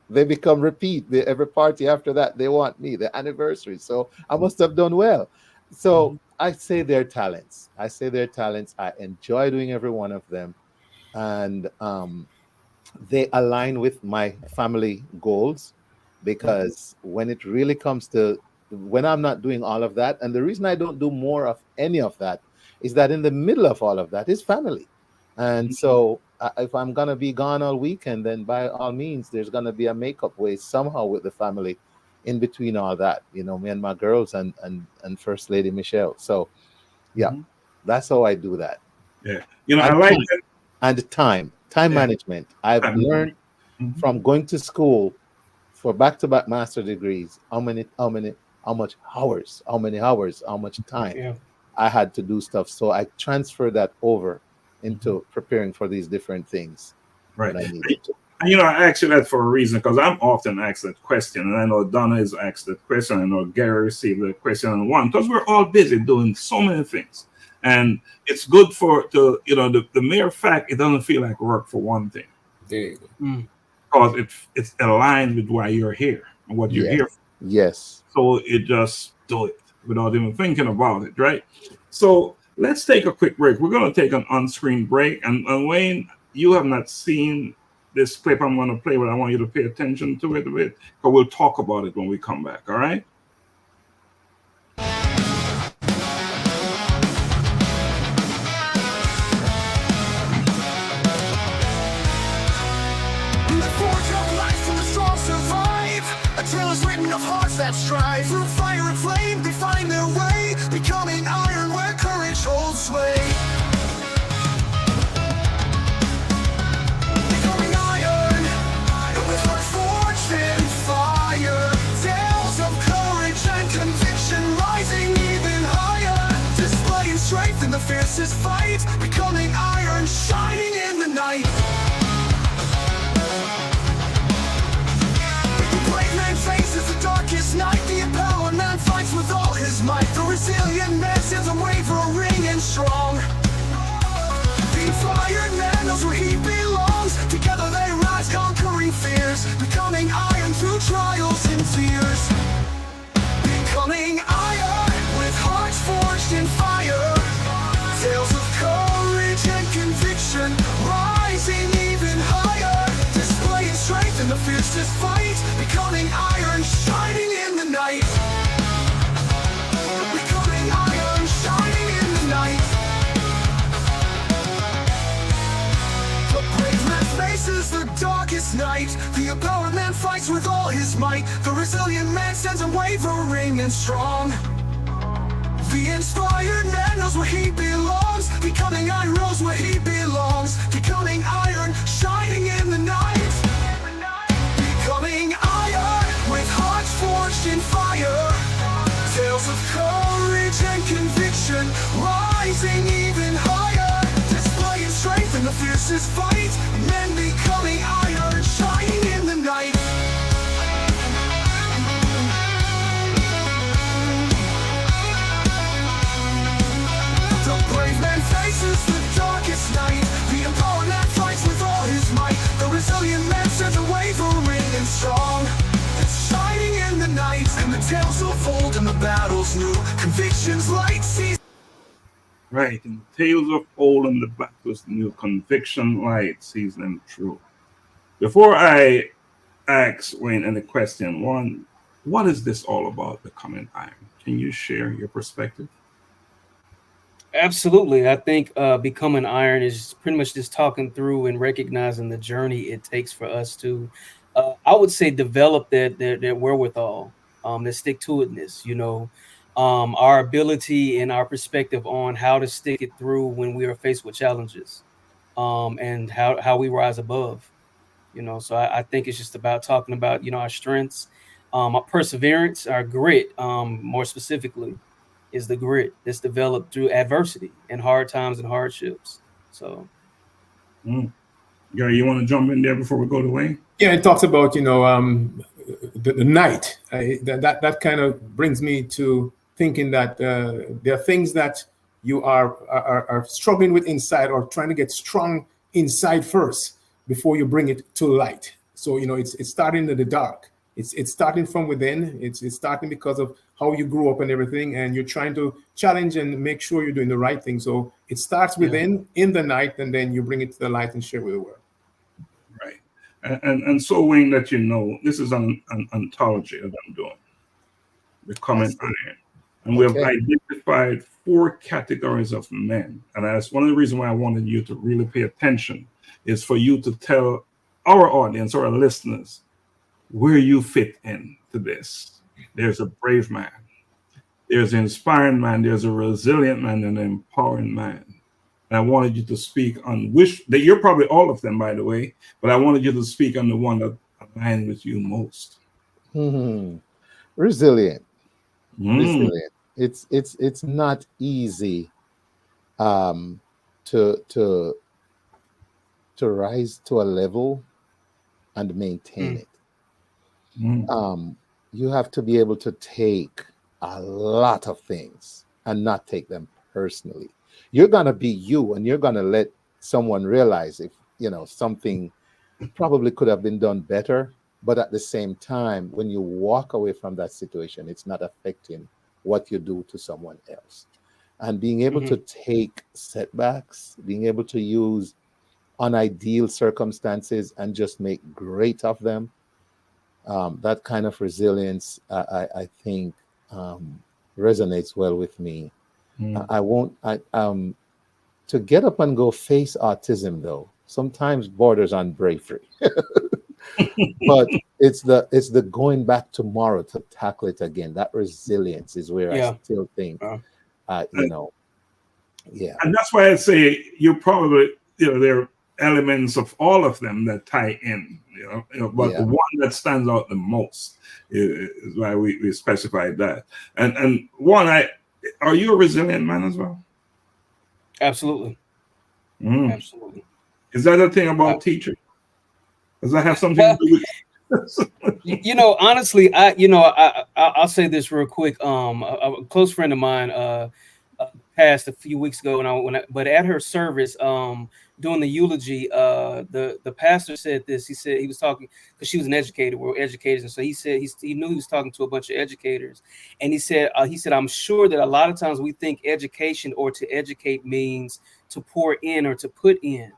G: they become repeat. Every party after that, they want me, the anniversary. So I must have done well. So I say they're talents. I enjoy doing every one of them. And they align with my family goals, because when it really comes to when I'm not doing all of that, and the reason I don't do more of any of that is that in the middle of all of that is family. And so if I'm going to be gone all weekend, then by all means, there's going to be a makeup way somehow with the family in between all that, me and my girls and First Lady Michelle. So, that's how I do that.
B: Yeah. I like that.
G: And time management. I've learned from going to school for back-to-back master degrees, how many hours, how much time I had to do stuff. So I transfer that over into preparing for these different things.
B: Right.
G: That I needed to.
B: And I ask you that for a reason, because I'm often asked that question, and I know Donna has asked that question, I know Gary received the question on one, because we're all busy doing so many things. And it's good the mere fact it doesn't feel like work for one thing.
D: There you go.
B: Because it's aligned with why you're here and what you're here for.
G: Yes.
B: So it just do it without even thinking about it, right? So let's take a quick break. We're going to take an on-screen break. And Wayne, you have not seen this clip I'm going to play, but I want you to pay attention to it a bit, because we'll talk about it when we come back, all right?
F: that strive. Through fire and flame, they find their way, becoming iron where courage holds sway. Becoming iron, with heart forged in fire. Tales of courage and conviction, rising even higher. Displaying strength in the fiercest fight, becoming iron, shining in the night. Faces the darkest night. The empowered man fights with all his might. The resilient man stands unwavering and strong. The inspired man knows where he belongs. Together they rise, conquering fears, becoming iron through trials and fears. Becoming iron with hearts forged in fire. Tales of courage and conviction, rising even higher. Displaying strength in the fiercest fight, becoming iron, shining in the night. Becoming iron, shining in the night. The brave man faces the darkest night. The empowered man fights with all his might. The resilient man stands unwavering and strong. The inspired man knows where he belongs. Becoming iron knows where he belongs. Becoming iron, shining in the night. Becoming iron with hearts forged in fire. Tales of courage and conviction, rising even higher. Displaying strength in the fiercest fight. Men becoming iron, shining in the night. The brave man faces the darkest night. The empowered man fights with all his might. The resilient man stands unwavering and strong. It's shining in the night. And the tales of old and the battles new. Convictions light sees.
B: Right, in the tales of old and the battles new, conviction light sees them through. Before I ask Wayne any question, one, what is this all about, becoming iron? Can you share your perspective?
C: Absolutely. I think becoming iron is pretty much just talking through and recognizing the journey it takes for us to, I would say, develop their wherewithal, their stick-to-itness, our ability and our perspective on how to stick it through when we are faced with challenges, and how we rise above, So I think it's just about talking about, our strengths, our perseverance, our grit, more specifically. Is the grit that's developed through adversity and hard times and hardships. So,
B: Gary, you want to jump in there before we go to Wayne?
D: Yeah, it talks about the night. That kind of brings me to thinking that there are things that you are struggling with inside, or trying to get strong inside first before you bring it to light. So it's starting in the dark. It's starting from within. It's starting because of how you grew up and everything, and you're trying to challenge and make sure you're doing the right thing. So it starts within, in the night, and then you bring it to the light and share with the world.
B: Right. And so, Wayne, that this is an anthology that I'm doing, Becoming Iron. And we have identified 4 categories of men. And that's one of the reasons why I wanted you to really pay attention, is for you to tell our audience, or our listeners, where you fit into this. There's a brave man, there's an inspiring man, there's a resilient man, and an empowering man. And I wanted you to speak on that you're probably all of them, by the way, but I wanted you to speak on the one that aligned with you most.
G: Resilient. Resilient. It's not easy to rise to a level and maintain it. You have to be able to take a lot of things and not take them personally. You're going to be you, and you're going to let someone realize if something probably could have been done better, but at the same time, when you walk away from that situation, it's not affecting what you do to someone else. And being able to take setbacks, being able to use unideal circumstances and just make great of them, that kind of resilience, I think, resonates well with me. To get up and go face autism, though, sometimes borders on bravery. But it's the going back tomorrow to tackle it again. That resilience is where
C: Yeah.
G: I still think, yeah.
B: And that's why I say you probably, there are elements of all of them that tie in, but the one that stands out the most is why we specified that. And Juan, are you a resilient man as well?
C: Absolutely. Absolutely.
B: Is that a thing about teaching? Does that have something to do with?
C: Honestly, I'll say this real quick. A close friend of mine passed a few weeks ago, but at her service, doing the eulogy, the pastor said this. He said he was talking because she was an educator. We're educators, and so he said he knew he was talking to a bunch of educators, and he said I'm sure that a lot of times we think education or to educate means to pour in or to put in.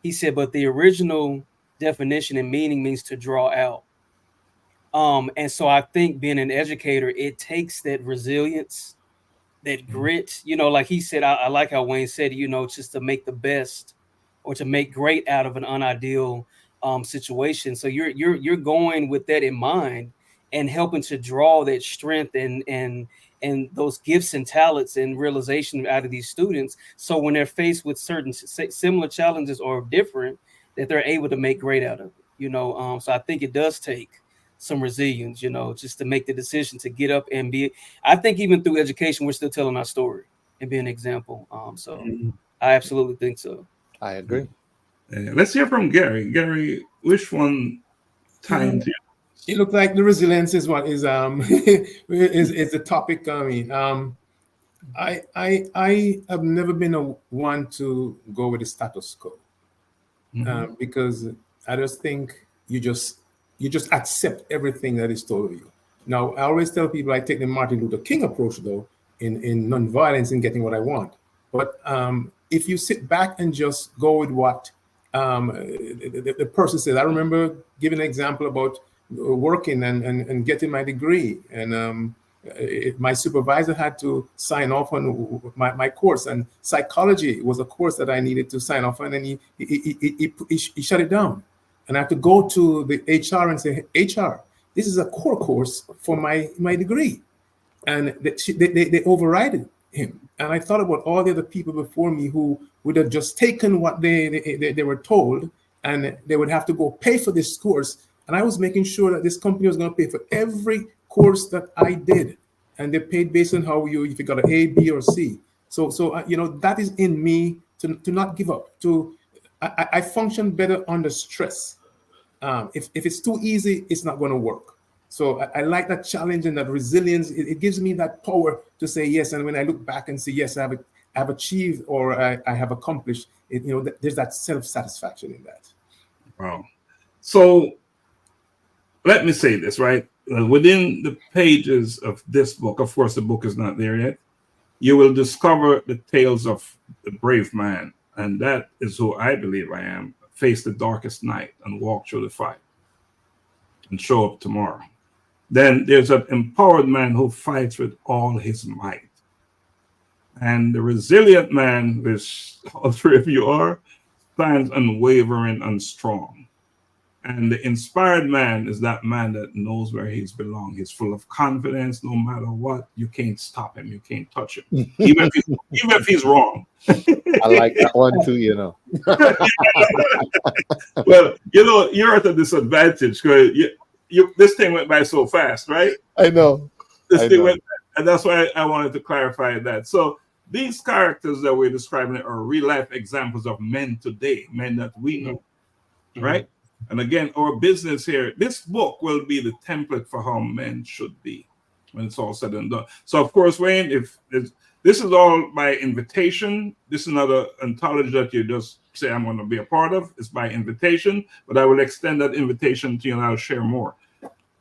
C: He said, but the original definition and meaning means to draw out. And so I think being an educator, it takes that resilience, that grit, like he said, I like how Wayne said, just to make the best or to make great out of an unideal situation. So you're going with that in mind and helping to draw that strength and those gifts and talents and realization out of these students. So when they're faced with certain similar challenges or different, that they're able to make great out of it, so I think it does take some resilience, just to make the decision to get up and be. I think even through education, we're still telling our story and being an example. So I absolutely think so.
G: I agree.
B: Let's hear from Gary. Gary, which one timed you?
D: It looks like the resilience is what is is the topic. I mean, I have never been a one to go with the status quo. Because I just think you just accept everything that is told of you. Now, I always tell people I take the Martin Luther King approach, though, in nonviolence in getting what I want. But if you sit back and just go with what the person says, I remember giving an example about working and getting my degree, and my supervisor had to sign off on my course, and psychology was a course that I needed to sign off on, and he shut it down. And I had to go to the HR and say, HR, this is a core course for my degree. And they overrided him. And I thought about all the other people before me who would have just taken what they were told, and they would have to go pay for this course. And I was making sure that this company was going to pay for every course that I did, and they paid based on if you got an A, B, or C. So that is in me to not give up. I function better under stress. If it's too easy, it's not going to work. So I like that challenge and that resilience. It gives me that power to say yes. And when I look back and say yes, I have achieved or I have accomplished it. There's that self-satisfaction in that.
B: Wow. So let me say this, right? Within the pages of this book, of course, the book is not there yet, you will discover the tales of the brave man. And that is who I believe I am. Face the darkest night and walk through the fire and show up tomorrow. Then there's an empowered man who fights with all his might. And the resilient man, which all three of you are, stands unwavering and strong. And the inspired man is that man that knows where he's belong. He's full of confidence. No matter what, you can't stop him. You can't touch him, even if he's wrong.
G: I like that one too.
B: Well, you're at a disadvantage because this thing went by so fast, right?
G: I know.
B: This thing went, and that's why I wanted to clarify that. So these characters that we're describing are real life examples of men today, men that we know, right? And again, our business here, this book will be the template for how men should be when it's all said and done. So, of course, Wayne, if this is all by invitation, this is not an anthology that you just say, I'm going to be a part of. It's by invitation, but I will extend that invitation to you and I'll share more.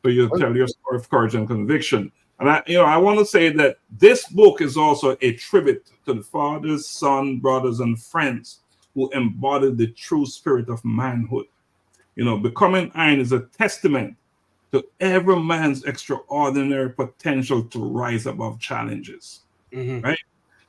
B: So you tell your story of courage and conviction. And I want to say that this book is also a tribute to the fathers, sons, brothers, and friends who embodied the true spirit of manhood. Becoming Iron is a testament to every man's extraordinary potential to rise above challenges, right?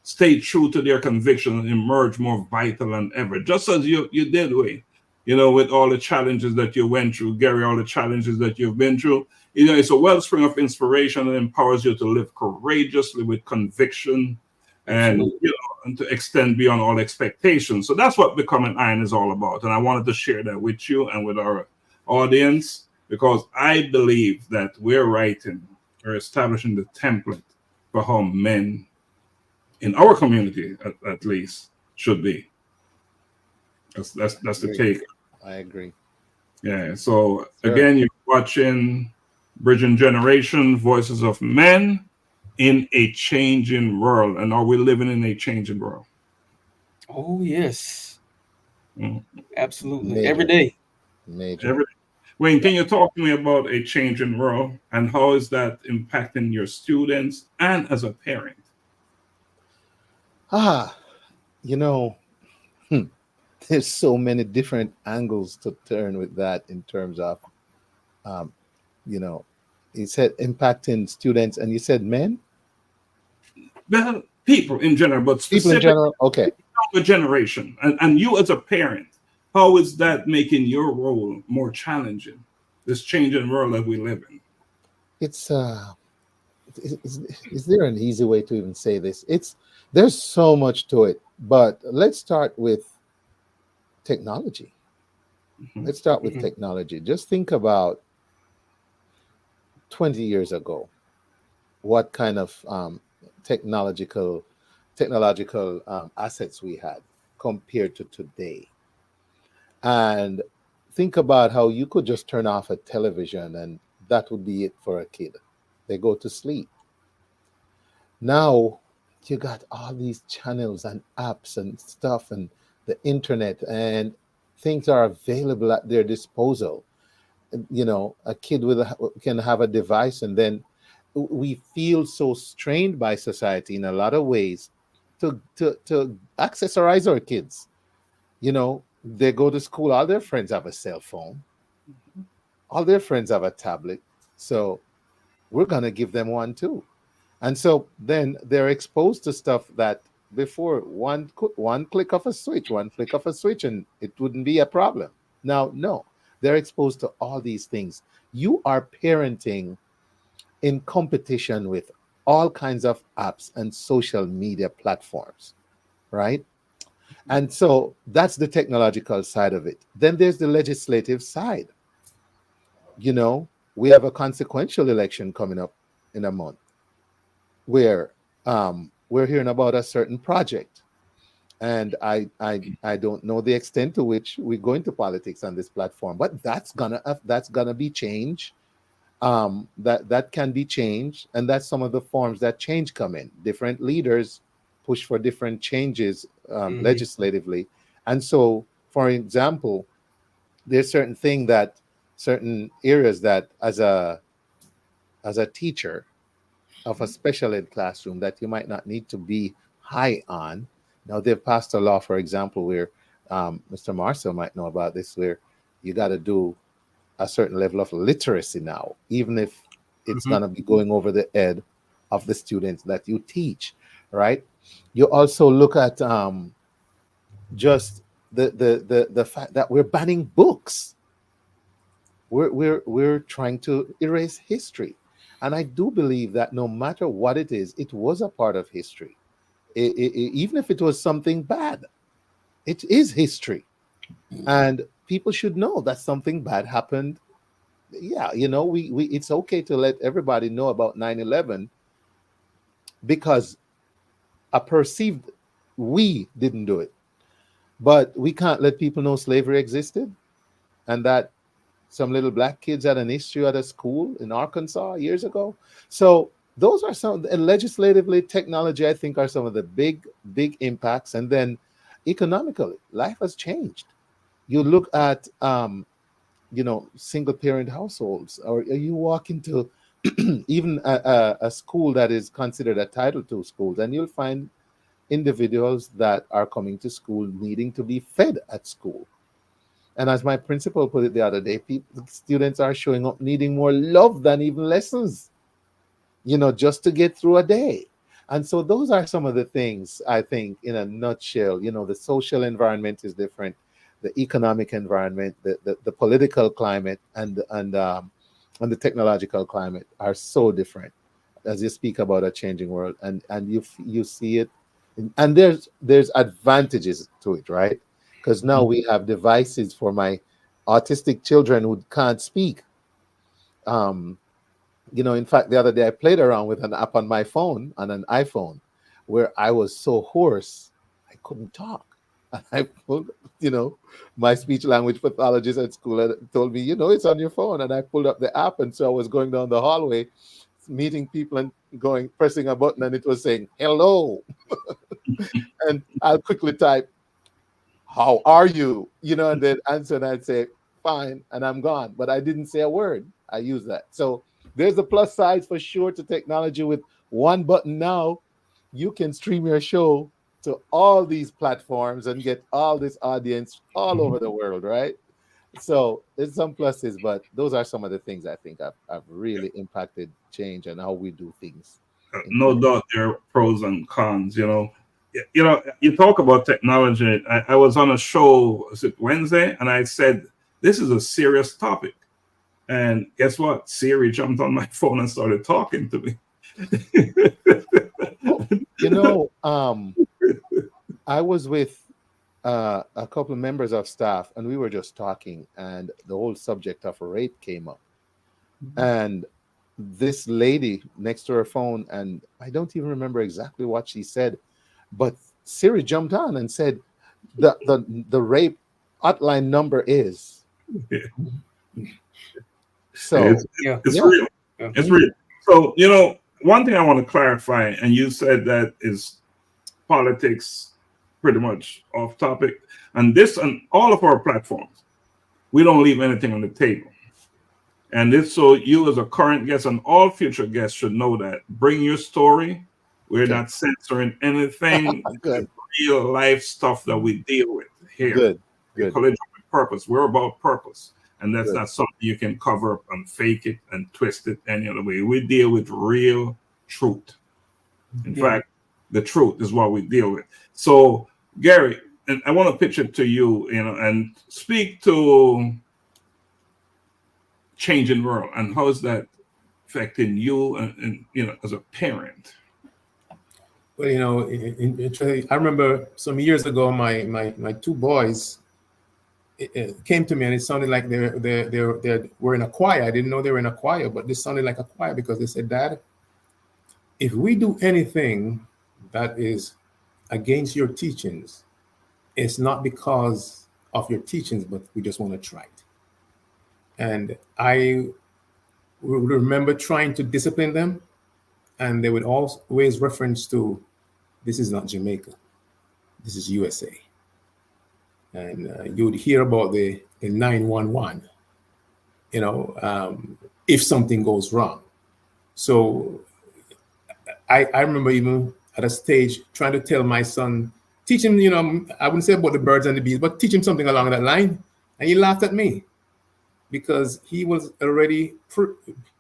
B: Stay true to their conviction and emerge more vital than ever, just as you did, Wayne. with all the challenges that you went through, Gary, all the challenges that you've been through. It's a wellspring of inspiration and empowers you to live courageously with conviction and,
C: Absolutely.
B: and to extend beyond all expectations. So that's what Becoming Iron is all about. And I wanted to share that with you and with our audience, because I believe that we're establishing the template for how men in our community, at least, should be. That's the take.
G: I agree.
B: Yeah. So
G: Sure.
B: again, you're watching Bridging Generation, Voices of Men in a Changing World. And are we living in a changing world?
C: Oh yes,
B: Mm.
C: absolutely.
G: Major.
C: Every day.
G: Major.
B: Wayne, can you talk to me about a changing world and how is that impacting your students and as a parent?
G: You know, there's so many different angles to turn with that in terms of, you know, you said impacting students and you said men?
B: Well, people in general, but
G: People in
B: specifically
G: general? Okay.
B: younger generation. And you as a parent, how is that making your role more challenging, this changing world that we live in?
G: It's, is there an easy way to even say this? There's so much to it, but let's start with technology.
B: Mhm.
G: Let's start with
C: Mhm.
G: technology. Just think about 20 years ago, what kind of technological assets we had compared to today. And think about how you could just turn off a television and that would be it for a kid. They go to sleep. Now you got all these channels and apps and stuff and the internet, and things are available at their disposal. A kid can have a device, and then we feel so strained by society in a lot of ways to accessorize our kids. They go to school, all their friends have a cell phone, all their friends have a tablet, so we're going to give them one too. And so then they're exposed to stuff that before one click of a switch, and it wouldn't be a problem. Now, no, they're exposed to all these things. You are parenting in competition with all kinds of apps and social media platforms, right? And so that's the technological side of it. Then there's the legislative side. We have a consequential election coming up in a month where we're hearing about a certain project. And I don't know the extent to which we go into politics on this platform, but that's gonna be changed. That can be changed, and that's some of the forms that change come in. Different leaders push for different changes legislatively, and so, for example, there's certain areas that as a teacher of a special ed classroom that you might not need to be high on. Now, they've passed a law, for example, where Mr. Marcel might know about this, where you got to do a certain level of literacy now, even if it's going to be going over the head of the students that you teach, right? You also look at just the fact that we're banning books. We're trying to erase history. And I do believe that no matter what it is, it was a part of history. Even if it was something bad, it is history. And people should know that something bad happened. Yeah, we it's okay to let everybody know about 9/11 because we didn't do it. But we can't let people know slavery existed and that some little black kids had an issue at a school in Arkansas years ago. So those are some, and legislatively, technology, I think, are some of the big impacts. And then economically, life has changed. You look at, single parent households, or you walk into even a school that is considered a Title II school, and you'll find individuals that are coming to school needing to be fed at school. And as my principal put it the other day, students are showing up needing more love than even lessons, just to get through a day. And so those are some of the things I think in a nutshell. The social environment is different. the economic environment, the political climate, and the technological climate are so different as you speak about a changing world, and you see it, and there's advantages to it, right? Because now we have devices for my autistic children who can't speak. In fact, the other day I played around with an app on my phone, on an iPhone, where I was so hoarse I couldn't talk. And I pulled, my speech language pathologist at school told me, it's on your phone. And I pulled up the app, and so I was going down the hallway, meeting people and pressing a button, and it was saying hello. And I'll quickly type, how are you? And then answer, and I'd say fine, and I'm gone. But I didn't say a word. I use that. So there's a plus side for sure to technology. With one button now, you can stream your show to all these platforms and get all this audience all over the world, right? So there's some pluses, but those are some of the things I think have really impacted change and how we do things.
B: No doubt there are pros and cons. You talk about technology. I was on a show, was it Wednesday, and I said, this is a serious topic. And guess what? Siri jumped on my phone and started talking to me.
G: I was with a couple of members of staff, and we were just talking, and the whole subject of rape came up. And this lady next to her phone, and I don't even remember exactly what she said, but Siri jumped on and said, the rape hotline number is. So
B: it's real.
C: Yeah.
B: It's real. So, one thing I want to clarify, and you said that is politics pretty much off topic, and this on all of our platforms, we don't leave anything on the table. And this, so you as a current guest and all future guests should know that. Bring your story. We're not censoring anything.
G: Good.
B: Real life stuff that we deal with here.
G: Good.
B: Collision with purpose. We're about purpose. And that's not something you can cover up and fake it and twist it any other way. We deal with real truth. In fact, the truth is what we deal with. So, Gary, and I want to pitch it to you, and speak to changing world and how is that affecting you and as a parent.
D: Well, I remember some years ago, my two boys it came to me, and it sounded like they were in a choir. I didn't know they were in a choir, but this sounded like a choir because they said, Dad, if we do anything that is against your teachings, it's not because of your teachings, but we just want to try it. And I remember trying to discipline them, and they would always reference to, this is not Jamaica, this is USA. And you would hear about the 911, if something goes wrong. So I remember even at a stage trying to tell my son, teach him, I wouldn't say about the birds and the bees, but teach him something along that line. And he laughed at me because he was already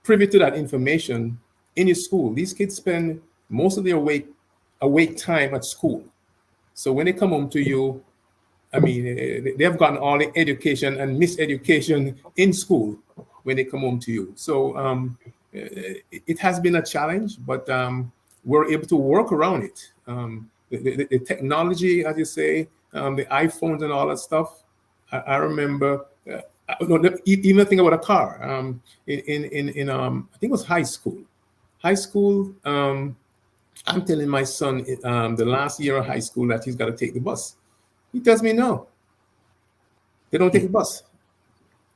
D: privy to that information in his school. These kids spend most of their awake time at school. So when they come home to you, I mean, they have gotten all the education and miseducation in school when they come home to you. So it has been a challenge, but we're able to work around it. The technology, as you say, the iPhones and all that stuff. I remember, even think about a car. In I think it was high school. I'm telling my son the last year of high school that he's got to take the bus. He tells me no. They don't take the bus.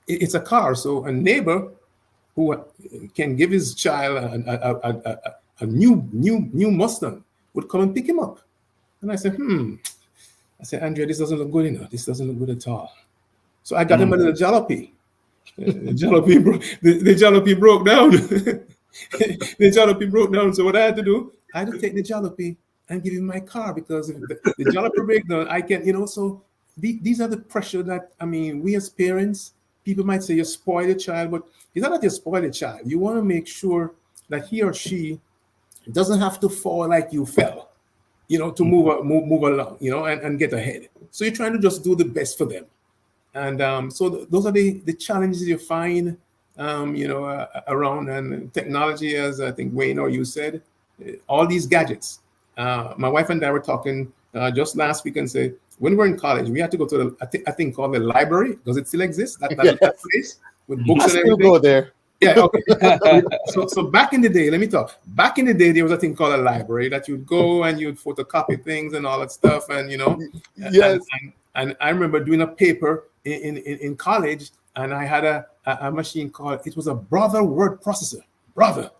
D: It's a car. So a neighbor who can give his child a new Mustang would come and pick him up. And I said, I said, Andrea, this doesn't look good enough. This doesn't look good at all. So I got him a little jalopy. The jalopy broke down. The jalopy broke down. So what I had to do, I had to take the jalopy and give him my car, because if the jalopy break down, I can, so these are the pressure that, I mean, we as parents, people might say you spoil the child, but it's not that you spoil the child. You want to make sure that he or she doesn't have to fall like you fell, to move along, and get ahead. So you're trying to just do the best for them. And those are the challenges you find, around, and technology, as I think Wayne or you said, all these gadgets. My wife and I were talking just last week and say, when we're in college, we had to go to I think called the library. Does it still exist? That
G: Yes.
D: place with books
G: I
D: and
G: still
D: everything.
G: go there.
D: Yeah, okay. So back in the day, let me talk. Back in the day, there was a thing called a library that you'd go and you'd photocopy things and all that stuff, and
G: Yes.
D: and I remember doing a paper in college, and I had a machine called, it was a Brother word processor, Brother,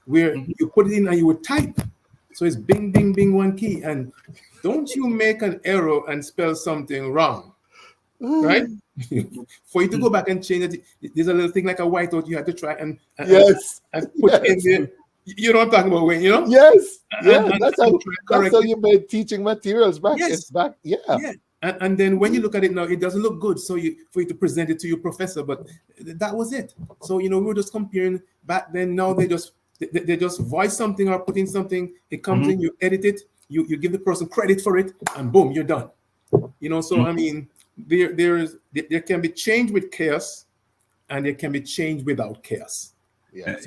D: where you put it in and you would type. So it's bing, bing, bing, one key, and don't you make an error and spell something wrong, right? For you to go back and change it, there's a little thing like a whiteout you had to try and
G: Yes.
D: put in there. You know what I'm talking about, Wayne?
G: Yes. Yeah.
D: And
G: That's how you made teaching materials back.
D: Yes.
G: Back. Yeah.
D: Yeah. And then when you look at it now, it doesn't look good. So for you to present it to your professor, but that was it. So we were just comparing back then. Now they just voice something or put in something. It comes in, you edit it, you give the person credit for it, and boom, you're done. So I mean, there can be change with chaos, and there can be change without chaos.
G: Yeah.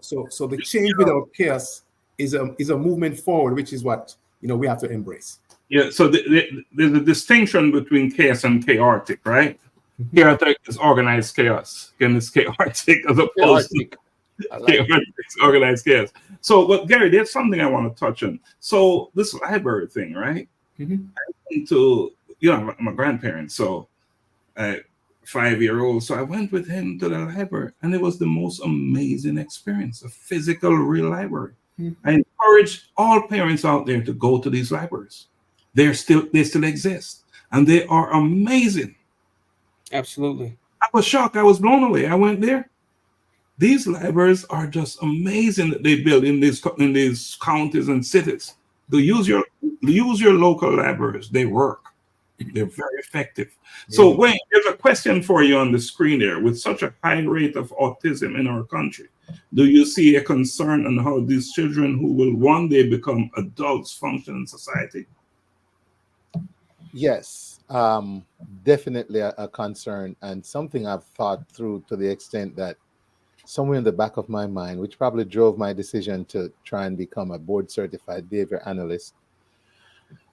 D: So the change without chaos is a movement forward, which is what we have to embrace.
B: Yeah, so there's a distinction between chaos and chaotic, right? Chaotic is organized chaos, and it's chaotic as opposed to chaotic organized chaos. So, but Gary, there's something I want to touch on. So this library thing, right? I went to, my grandparents, so 5-year-old. So I went with him to the library, and it was the most amazing experience, a physical, real library. I encourage all parents out there to go to these libraries. They still exist, and they are amazing.
C: Absolutely.
B: I was shocked. I was blown away. I went there. These libraries are just amazing that they build in these counties and cities. To use your local libraries. They work. They're very effective. So Wayne, there's a question for you on the screen there. With such a high rate of autism in our country, do you see a concern on how these children who will one day become adults function in society?
G: Yes, definitely a concern, and something I've thought through to the extent that somewhere in the back of my mind, which probably drove my decision to try and become a board certified behavior analyst,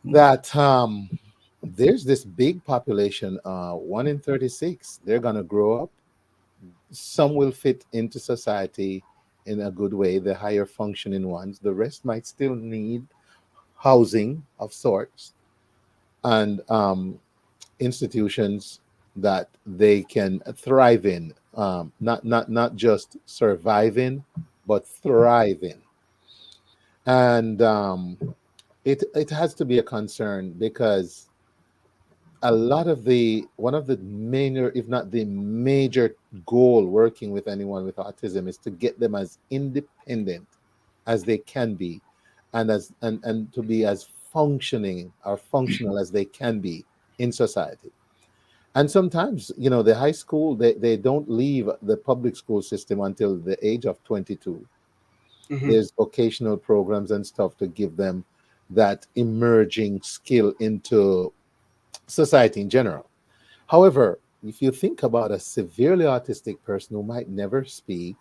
G: that there's this big population, 1 in 36, they're going to grow up. Some will fit into society in a good way, the higher functioning ones. The rest might still need housing of sorts, and institutions that they can thrive in, not just survive in, but thrive in. And it has to be a concern, because a lot of one of the major, if not the major goal working with anyone with autism, is to get them as independent as they can be, and to be as functional as they can be in society. And sometimes, the high school, they don't leave the public school system until the age of 22. There's vocational programs and stuff to give them that emerging skill into society in general. However, if you think about a severely autistic person who might never speak,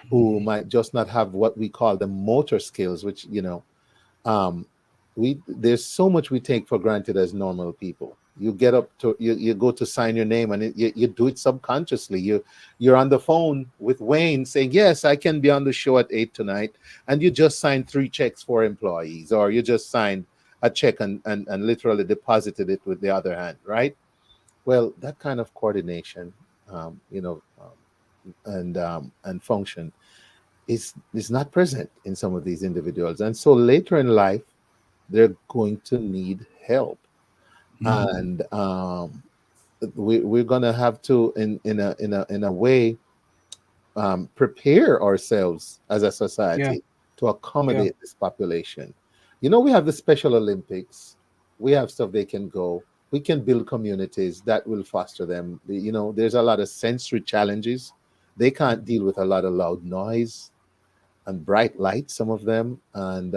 G: who might just not have what we call the motor skills, which, there's so much we take for granted as normal people. You get up to you go to sign your name, and you do it subconsciously. You're on the phone with Wayne saying, yes, I can be on the show at 8 tonight, and you just signed 3 checks for employees, or you just signed a check and literally deposited it with the other hand, right? Well, that kind of coordination, and function is not present in some of these individuals, and so later in life, they're going to need help. And we're going to have to, in a way, prepare ourselves as a society to accommodate this population. We have the Special Olympics. We have stuff they can go. We can build communities that will foster them. There's a lot of sensory challenges. They can't deal with a lot of loud noise and bright light, some of them, and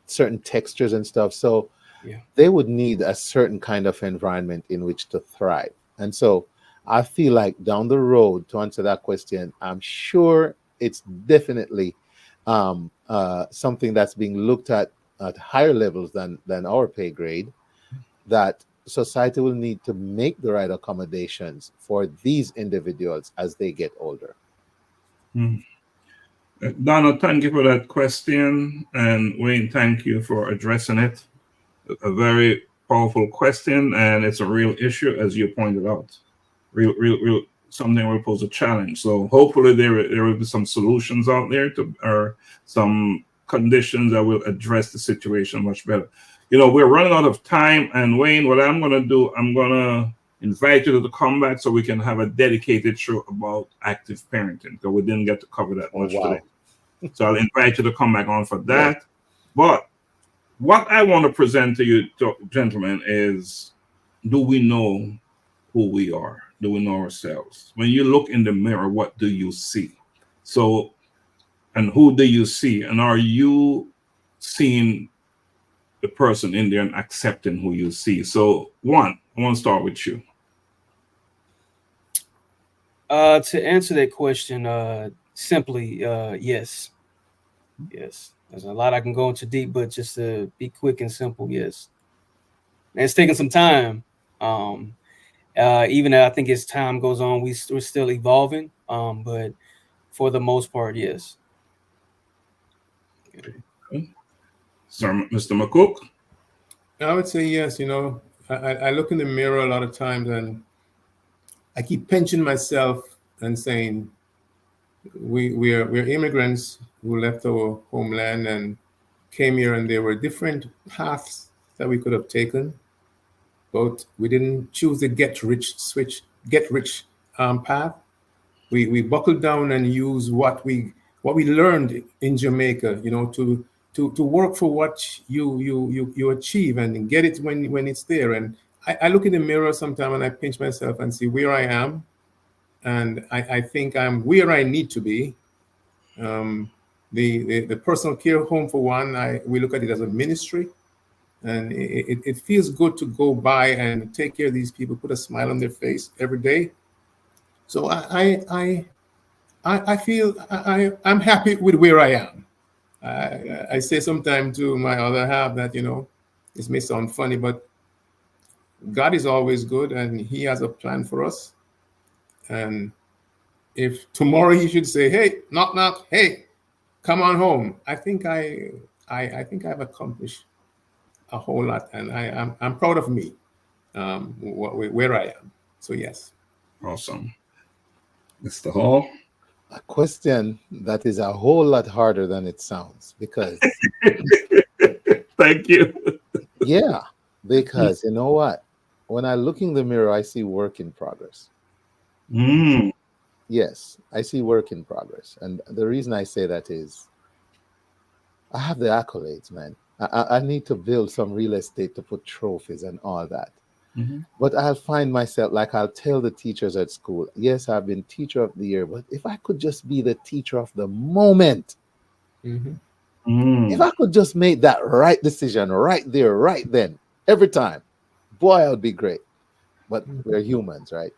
G: certain textures and stuff. So
C: Yeah.
G: they would need a certain kind of environment in which to thrive. And so I feel like down the road, to answer that question, I'm sure it's definitely something that's being looked at higher levels than our pay grade, that society will need to make the right accommodations for these individuals as they get older.
B: Donald, thank you for that question. And Wayne, thank you for addressing it. A very powerful question, and it's a real issue, as you pointed out. Real something will pose a challenge. So hopefully there will be some solutions out there or some conditions that will address the situation much better. We're running out of time, and Wayne, what I'm going to do, I'm going to invite you to come back so we can have a dedicated show about active parenting, because we didn't get to cover that much today. So I'll invite you to come back on for that. Yeah. But what I want to present to you, gentlemen, is, do we know who we are? Do we know ourselves? When you look in the mirror, what do you see? So, and who do you see? And are you seeing the person in there and accepting who you see? So, Juan, I want to start with you.
C: To answer that question, simply, yes. Yes. There's a lot I can go into deep, but just to be quick and simple, yes. And it's taking some time. Even I think as time goes on, we're still evolving. But for the most part, yes.
B: Okay. So, Mr. McCook?
D: I would say yes. I look in the mirror a lot of times and I keep pinching myself and saying, we're immigrants who left our homeland and came here, and there were different paths that we could have taken, but we didn't choose the get rich path. We buckled down and used what we learned in Jamaica, to work for what you achieve and get it when it's there. And I look in the mirror sometimes and I pinch myself and see where I am. And I think I'm where I need to be. The personal care home, for one, we look at it as a ministry, and it feels good to go by and take care of these people, put a smile on their face every day. So I feel I'm happy with where I am. I say sometimes to my other half that, this may sound funny, but God is always good, and He has a plan for us. And if tomorrow He should say, "Hey, knock, knock, hey, come on home," I think I've accomplished a whole lot, and I'm proud of me, where I am. So yes.
B: Awesome. Mr. Hall?
G: A question that is a whole lot harder than it sounds, because
B: thank you.
G: Yeah, because you know what? When I look in the mirror, I see work in progress. Yes, I see work in progress. And the reason I say that is I have the accolades, man. I need to build some real estate to put trophies and all that. Mm-hmm. But I'll find myself, like I'll tell the teachers at school, yes, I've been teacher of the year, but if I could just be the teacher of the moment, if I could just make that right decision right there, right then, every time, boy, I would be great. But we're humans, right?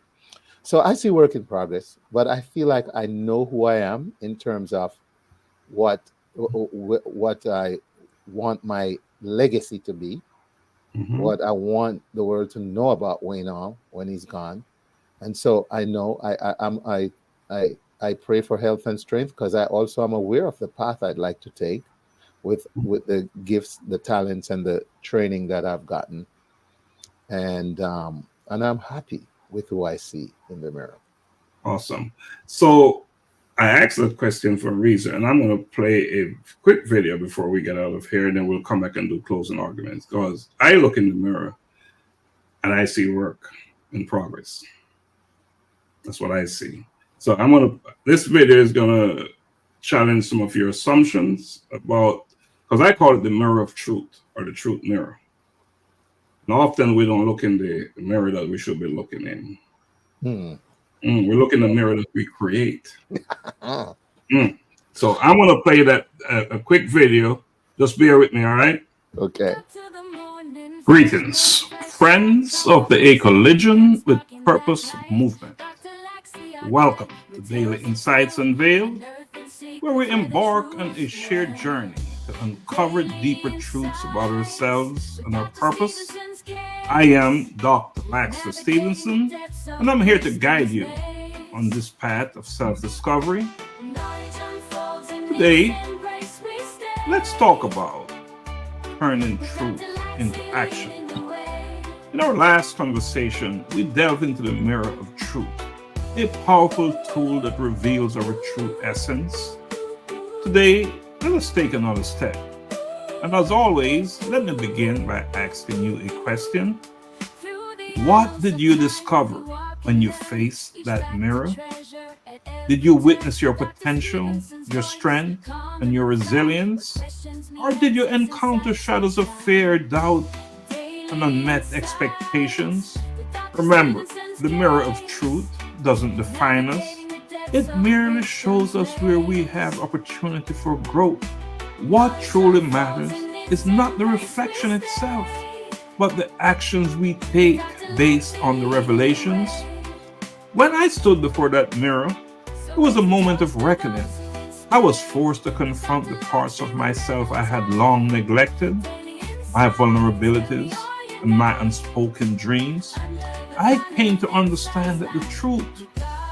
G: So I see work in progress, but I feel like I know who I am in terms of what I want my legacy to be, what I want the world to know about Wayne All when he's gone. And so I know I pray for health and strength, because I also am aware of the path I'd like to take with the gifts, the talents, and the training that I've gotten. And I'm happy with who I see in the mirror.
B: Awesome. So I asked that question for a reason, and I'm going to play a quick video before we get out of here, and then we'll come back and do closing arguments, because I look in the mirror and I see work in progress. That's what I see. So this video is going to challenge some of your assumptions about, because I call it the mirror of truth, or the truth mirror. And often we don't look in the mirror that we should be looking in. We look in the mirror that we create. So I'm going to play that a quick video. Just bear with me, all right?
G: Okay.
A: To the morning
B: Greetings, friends of the Ecologian with Purpose movement. Welcome to Daily Insights Unveiled, where we embark on a shared journey to uncover deeper truths about ourselves and our purpose. I am Dr. Laxley Stephenson, and I'm here to guide you on this path of self-discovery. Today, let's talk about turning truth into action. In our last conversation, we delved into the mirror of truth, a powerful tool that reveals our true essence. Today, let us take another step. And as always, let me begin by asking you a question. What did you discover when you faced that mirror? Did you witness your potential, your strength, and your resilience? Or did you encounter shadows of fear, doubt, and unmet expectations? Remember, the mirror of truth doesn't define us. It merely shows us where we have opportunity for growth. What truly matters is not the reflection itself, but the actions we take based on the revelations. When I stood before that mirror, it was a moment of reckoning. I was forced to confront the parts of myself I had long neglected, my vulnerabilities, and my unspoken dreams. I came to understand that the truth,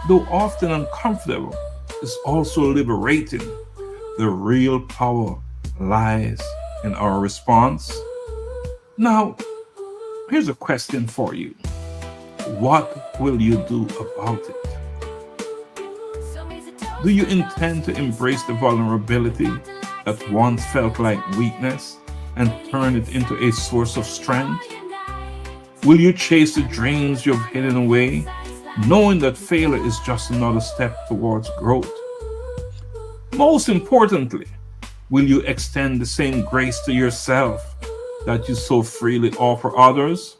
B: though often uncomfortable, is also liberating. The real power lies in our response. Now, here's a question for you. What will you do about it? Do you intend to embrace the vulnerability that once felt like weakness and turn it into a source of strength? Will you chase the dreams you've hidden away, knowing that failure is just another step towards growth? Most importantly, will you extend the same grace to yourself that you so freely offer others?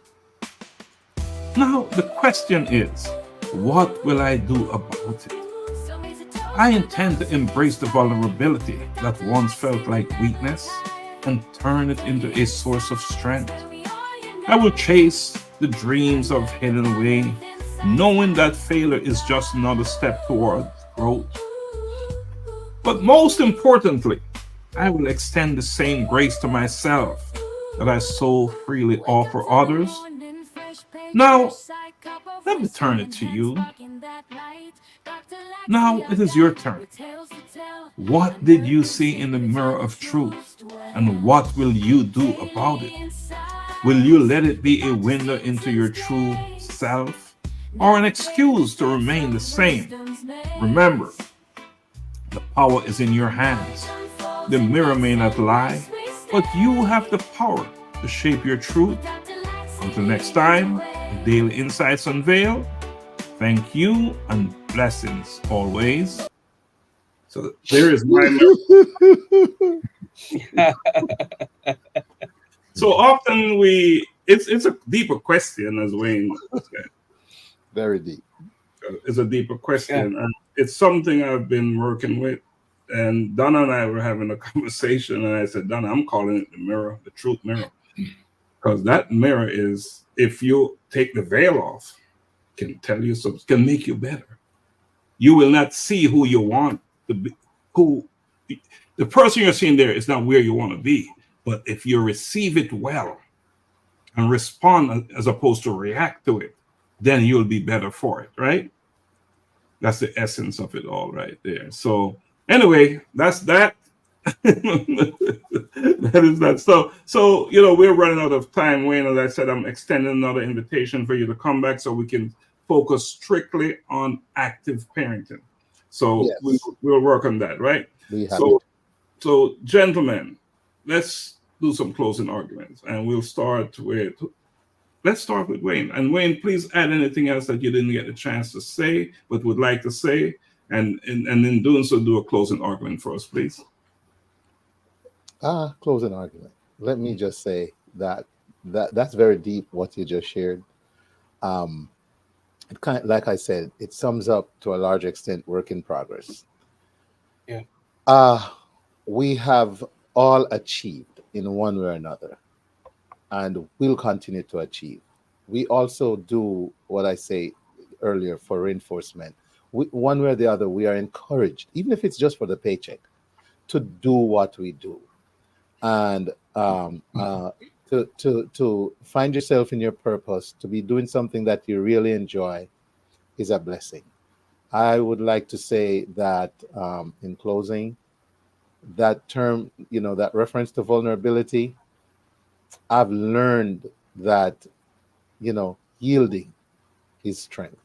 B: Now, the question is, what will I do about it? I intend to embrace the vulnerability that once felt like weakness and turn it into a source of strength. I will chase the dreams I've hidden away, knowing that failure is just another step toward growth. But most importantly, I will extend the same grace to myself that I so freely offer others. Now, let me turn it to you. Now it is your turn. What did you see in the mirror of truth, and what will you do about it? Will you let it be a window into your true self, or an excuse to remain the same? Remember, the power is in your hands. The mirror may not lie, but you have the power to shape your truth. Until next time, Daily Insights Unveiled. Thank you and blessings always. So there is my So often it's a deeper question, as Wayne said.
G: Very deep.
B: It's a deeper question. And it's something I've been working with. And Donna and I were having a conversation, and I said, Donna, I'm calling it the mirror, the truth mirror. Because that mirror is, if you take the veil off, can tell you something, can make you better. You will not see who you want to be, the person you're seeing there is not where you want to be. But if you receive it well and respond as opposed to react to it, then you'll be better for it, right? That's the essence of it all right there. So anyway, that's that. That is that. So we're running out of time, Wayne. As I said, I'm extending another invitation for you to come back so we can focus strictly on active parenting. So yes, we'll work on that, right? So gentlemen, let's do some closing arguments, and let's start with Wayne. And Wayne, please add anything else that you didn't get a chance to say but would like to say, and in doing so, do a closing argument for us, please.
G: Closing argument. Let me just say that's very deep what you just shared. It kind of, like I said, it sums up to a large extent work in progress.
C: Yeah.
G: We have all achieved in one way or another. and will continue to achieve. We also do what I say earlier for reinforcement. One way or the other, we are encouraged, even if it's just for the paycheck, to do what we do, and to find yourself in your purpose, to be doing something that you really enjoy, is a blessing. I would like to say that in closing, that term, that reference to vulnerability, I've learned that, yielding is strength.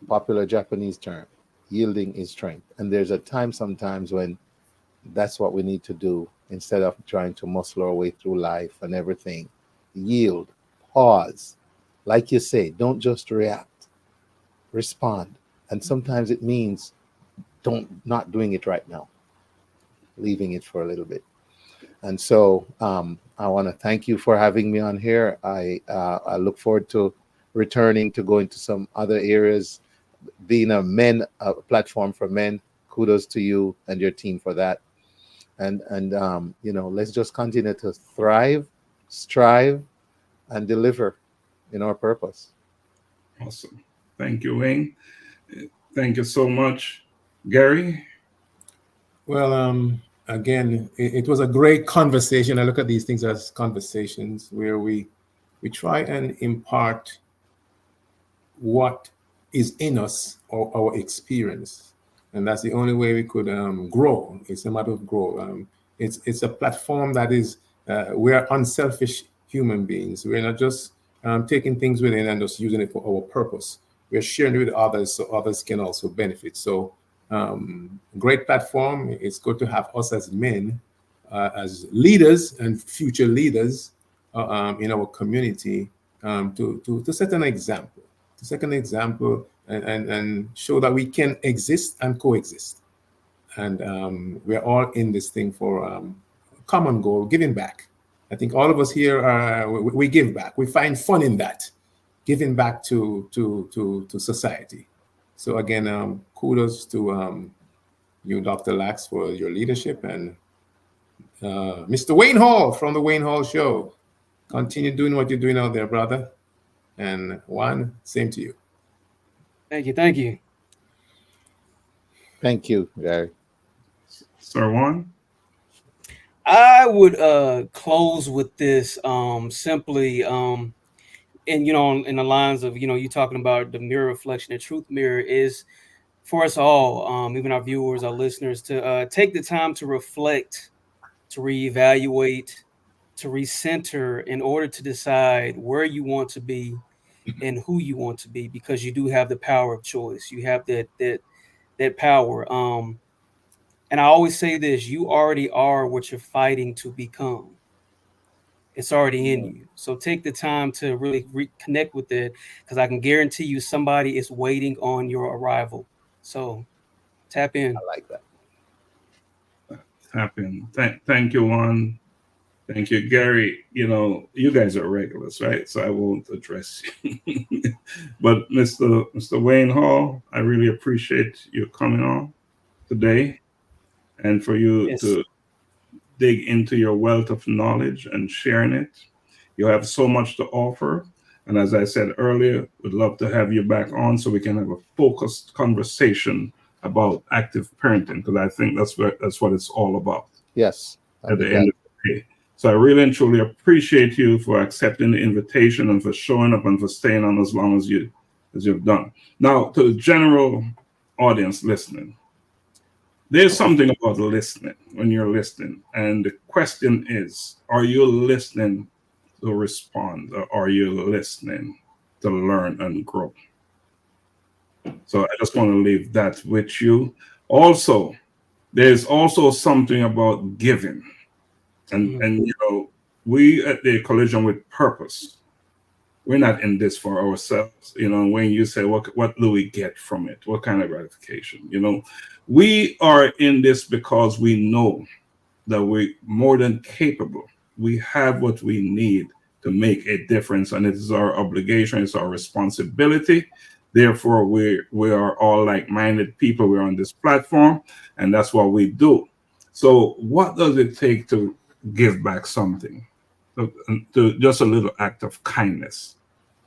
G: Popular Japanese term, yielding is strength. And there's a time sometimes when that's what we need to do instead of trying to muscle our way through life and everything. Yield, pause. Like you say, don't just react, respond. And sometimes it means not doing it right now, leaving it for a little bit. And so I want to thank you for having me on here. I look forward to returning to go into some other areas, being a platform for men. Kudos to you and your team for that. And let's just continue to thrive, strive, and deliver in our purpose.
B: Awesome. Thank you, Wayne. Thank you so much, Gary.
D: Well, again, it was a great conversation. I look at these things as conversations where we try and impart what is in us or our experience, and that's the only way we could grow. It's a matter of growth. It's a platform that is we are unselfish human beings. We're not just taking things within and just using it for our purpose. We're sharing it with others so others can also benefit. So great platform. It's good to have us as men, as leaders and future leaders in our community to set an example. To set an example and show that we can exist and coexist. And we're all in this thing for a common goal, giving back. I think all of us here, we give back. We find fun in that, giving back to society. So again, kudos to you, Dr. Lax, for your leadership, and Mr. Wayne Hall from the Wayne Hall Show. Continue doing what you're doing out there, brother. And Juan, same to you.
C: Thank you. Thank you.
G: Thank you, Gary.
B: Sir Juan?
C: I would close with this simply, and in the lines of you talking about the mirror reflection. The truth mirror is for us all, even our viewers, our listeners, to take the time to reflect, to reevaluate, to recenter in order to decide where you want to be and who you want to be, because you do have the power of choice. You have that power. And I always say this: you already are what you're fighting to become. It's already in you. So take the time to really reconnect with it, because I can guarantee you somebody is waiting on your arrival. So tap in.
G: I like that.
B: Tap in. Thank you, Juan. Thank you, Gary. You guys are regulars, right? So I won't address you. But Mr. Wayne Hall, I really appreciate you coming on today, and for you to dig into your wealth of knowledge and sharing it. You have so much to offer. And as I said earlier, we'd love to have you back on so we can have a focused conversation about active parenting, because I think that's what it's all about.
G: Yes.
B: At the end of the day. So I really and truly appreciate you for accepting the invitation and for showing up and for staying on as long as you've done. Now, to the general audience listening, there's something about listening when you're listening. And the question is, are you listening to respond, or are you listening to learn and grow? So I just want to leave that with you. Also, there's also something about giving. And we at the Collision with Purpose, we're not in this for ourselves. When you say, what do we get from it? What kind of gratification? We are in this because we know that we're more than capable. We have what we need to make a difference, and it is our obligation, it's our responsibility. Therefore, we are all like-minded people. We're on this platform, and that's what we do. So what does it take to give back something? to just a little act of kindness.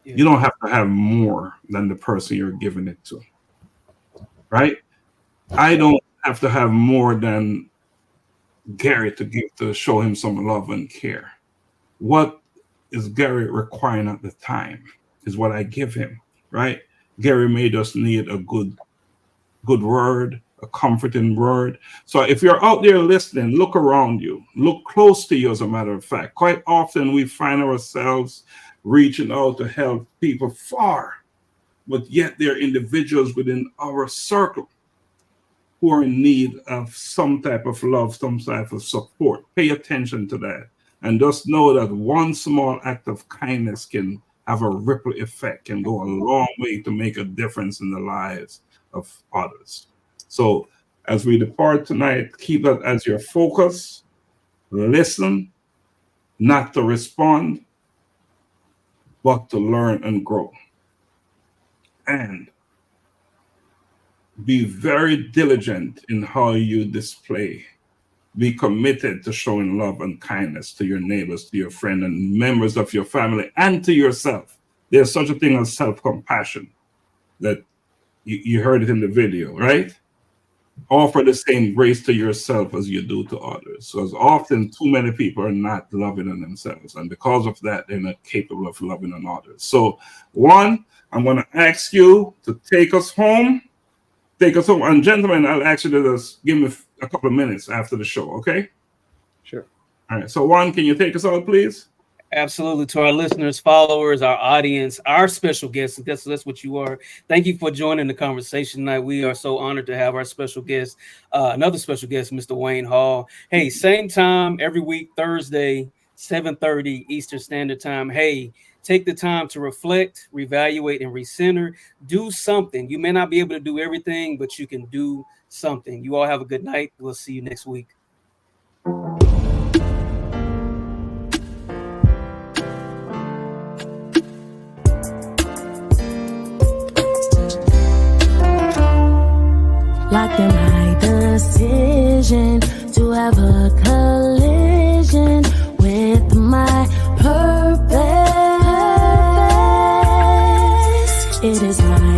C: Yeah.
B: You don't have to have more than the person you're giving it to, right? I don't have to have more than Gary to give to show him some love and care. What is Gary requiring at the time is what I give him, right? Gary may just need a good word, a comforting word. So if you're out there listening, look around you, look close to you. As a matter of fact, quite often we find ourselves reaching out to help people far, but yet there are individuals within our circle who are in need of some type of love, some type of support. Pay attention to that. And just know that one small act of kindness can have a ripple effect, can go a long way to make a difference in the lives of others. So as we depart tonight, keep that as your focus. Listen, not to respond, but to learn and grow. And be very diligent in how you display. Be committed to showing love and kindness to your neighbors, to your friends, and members of your family, and to yourself. There's such a thing as self-compassion that you heard it in the video, right? Offer the same grace to yourself as you do to others. So as often, too many people are not loving on themselves. And because of that, they're not capable of loving on others. So one, I'm going to ask you to take us home. Take us home. And gentlemen, I'll ask you to just give me a couple of minutes after the show, okay?
G: Sure.
B: All right. So Juan, can you take us out, please?
C: Absolutely. To our listeners, followers, our audience, our special guests, that's what you are. Thank you for joining the conversation tonight. We are so honored to have our special guest, another special guest, Mr. Wayne Hall. Hey, same time every week, Thursday, 7:30 Eastern Standard Time. Hey, take the time to reflect, reevaluate, and recenter. Do something. You may not be able to do everything, but you can do something. You all have a good night. We'll see you next week.
A: Like in my decision to have a collision with my purpose. It is my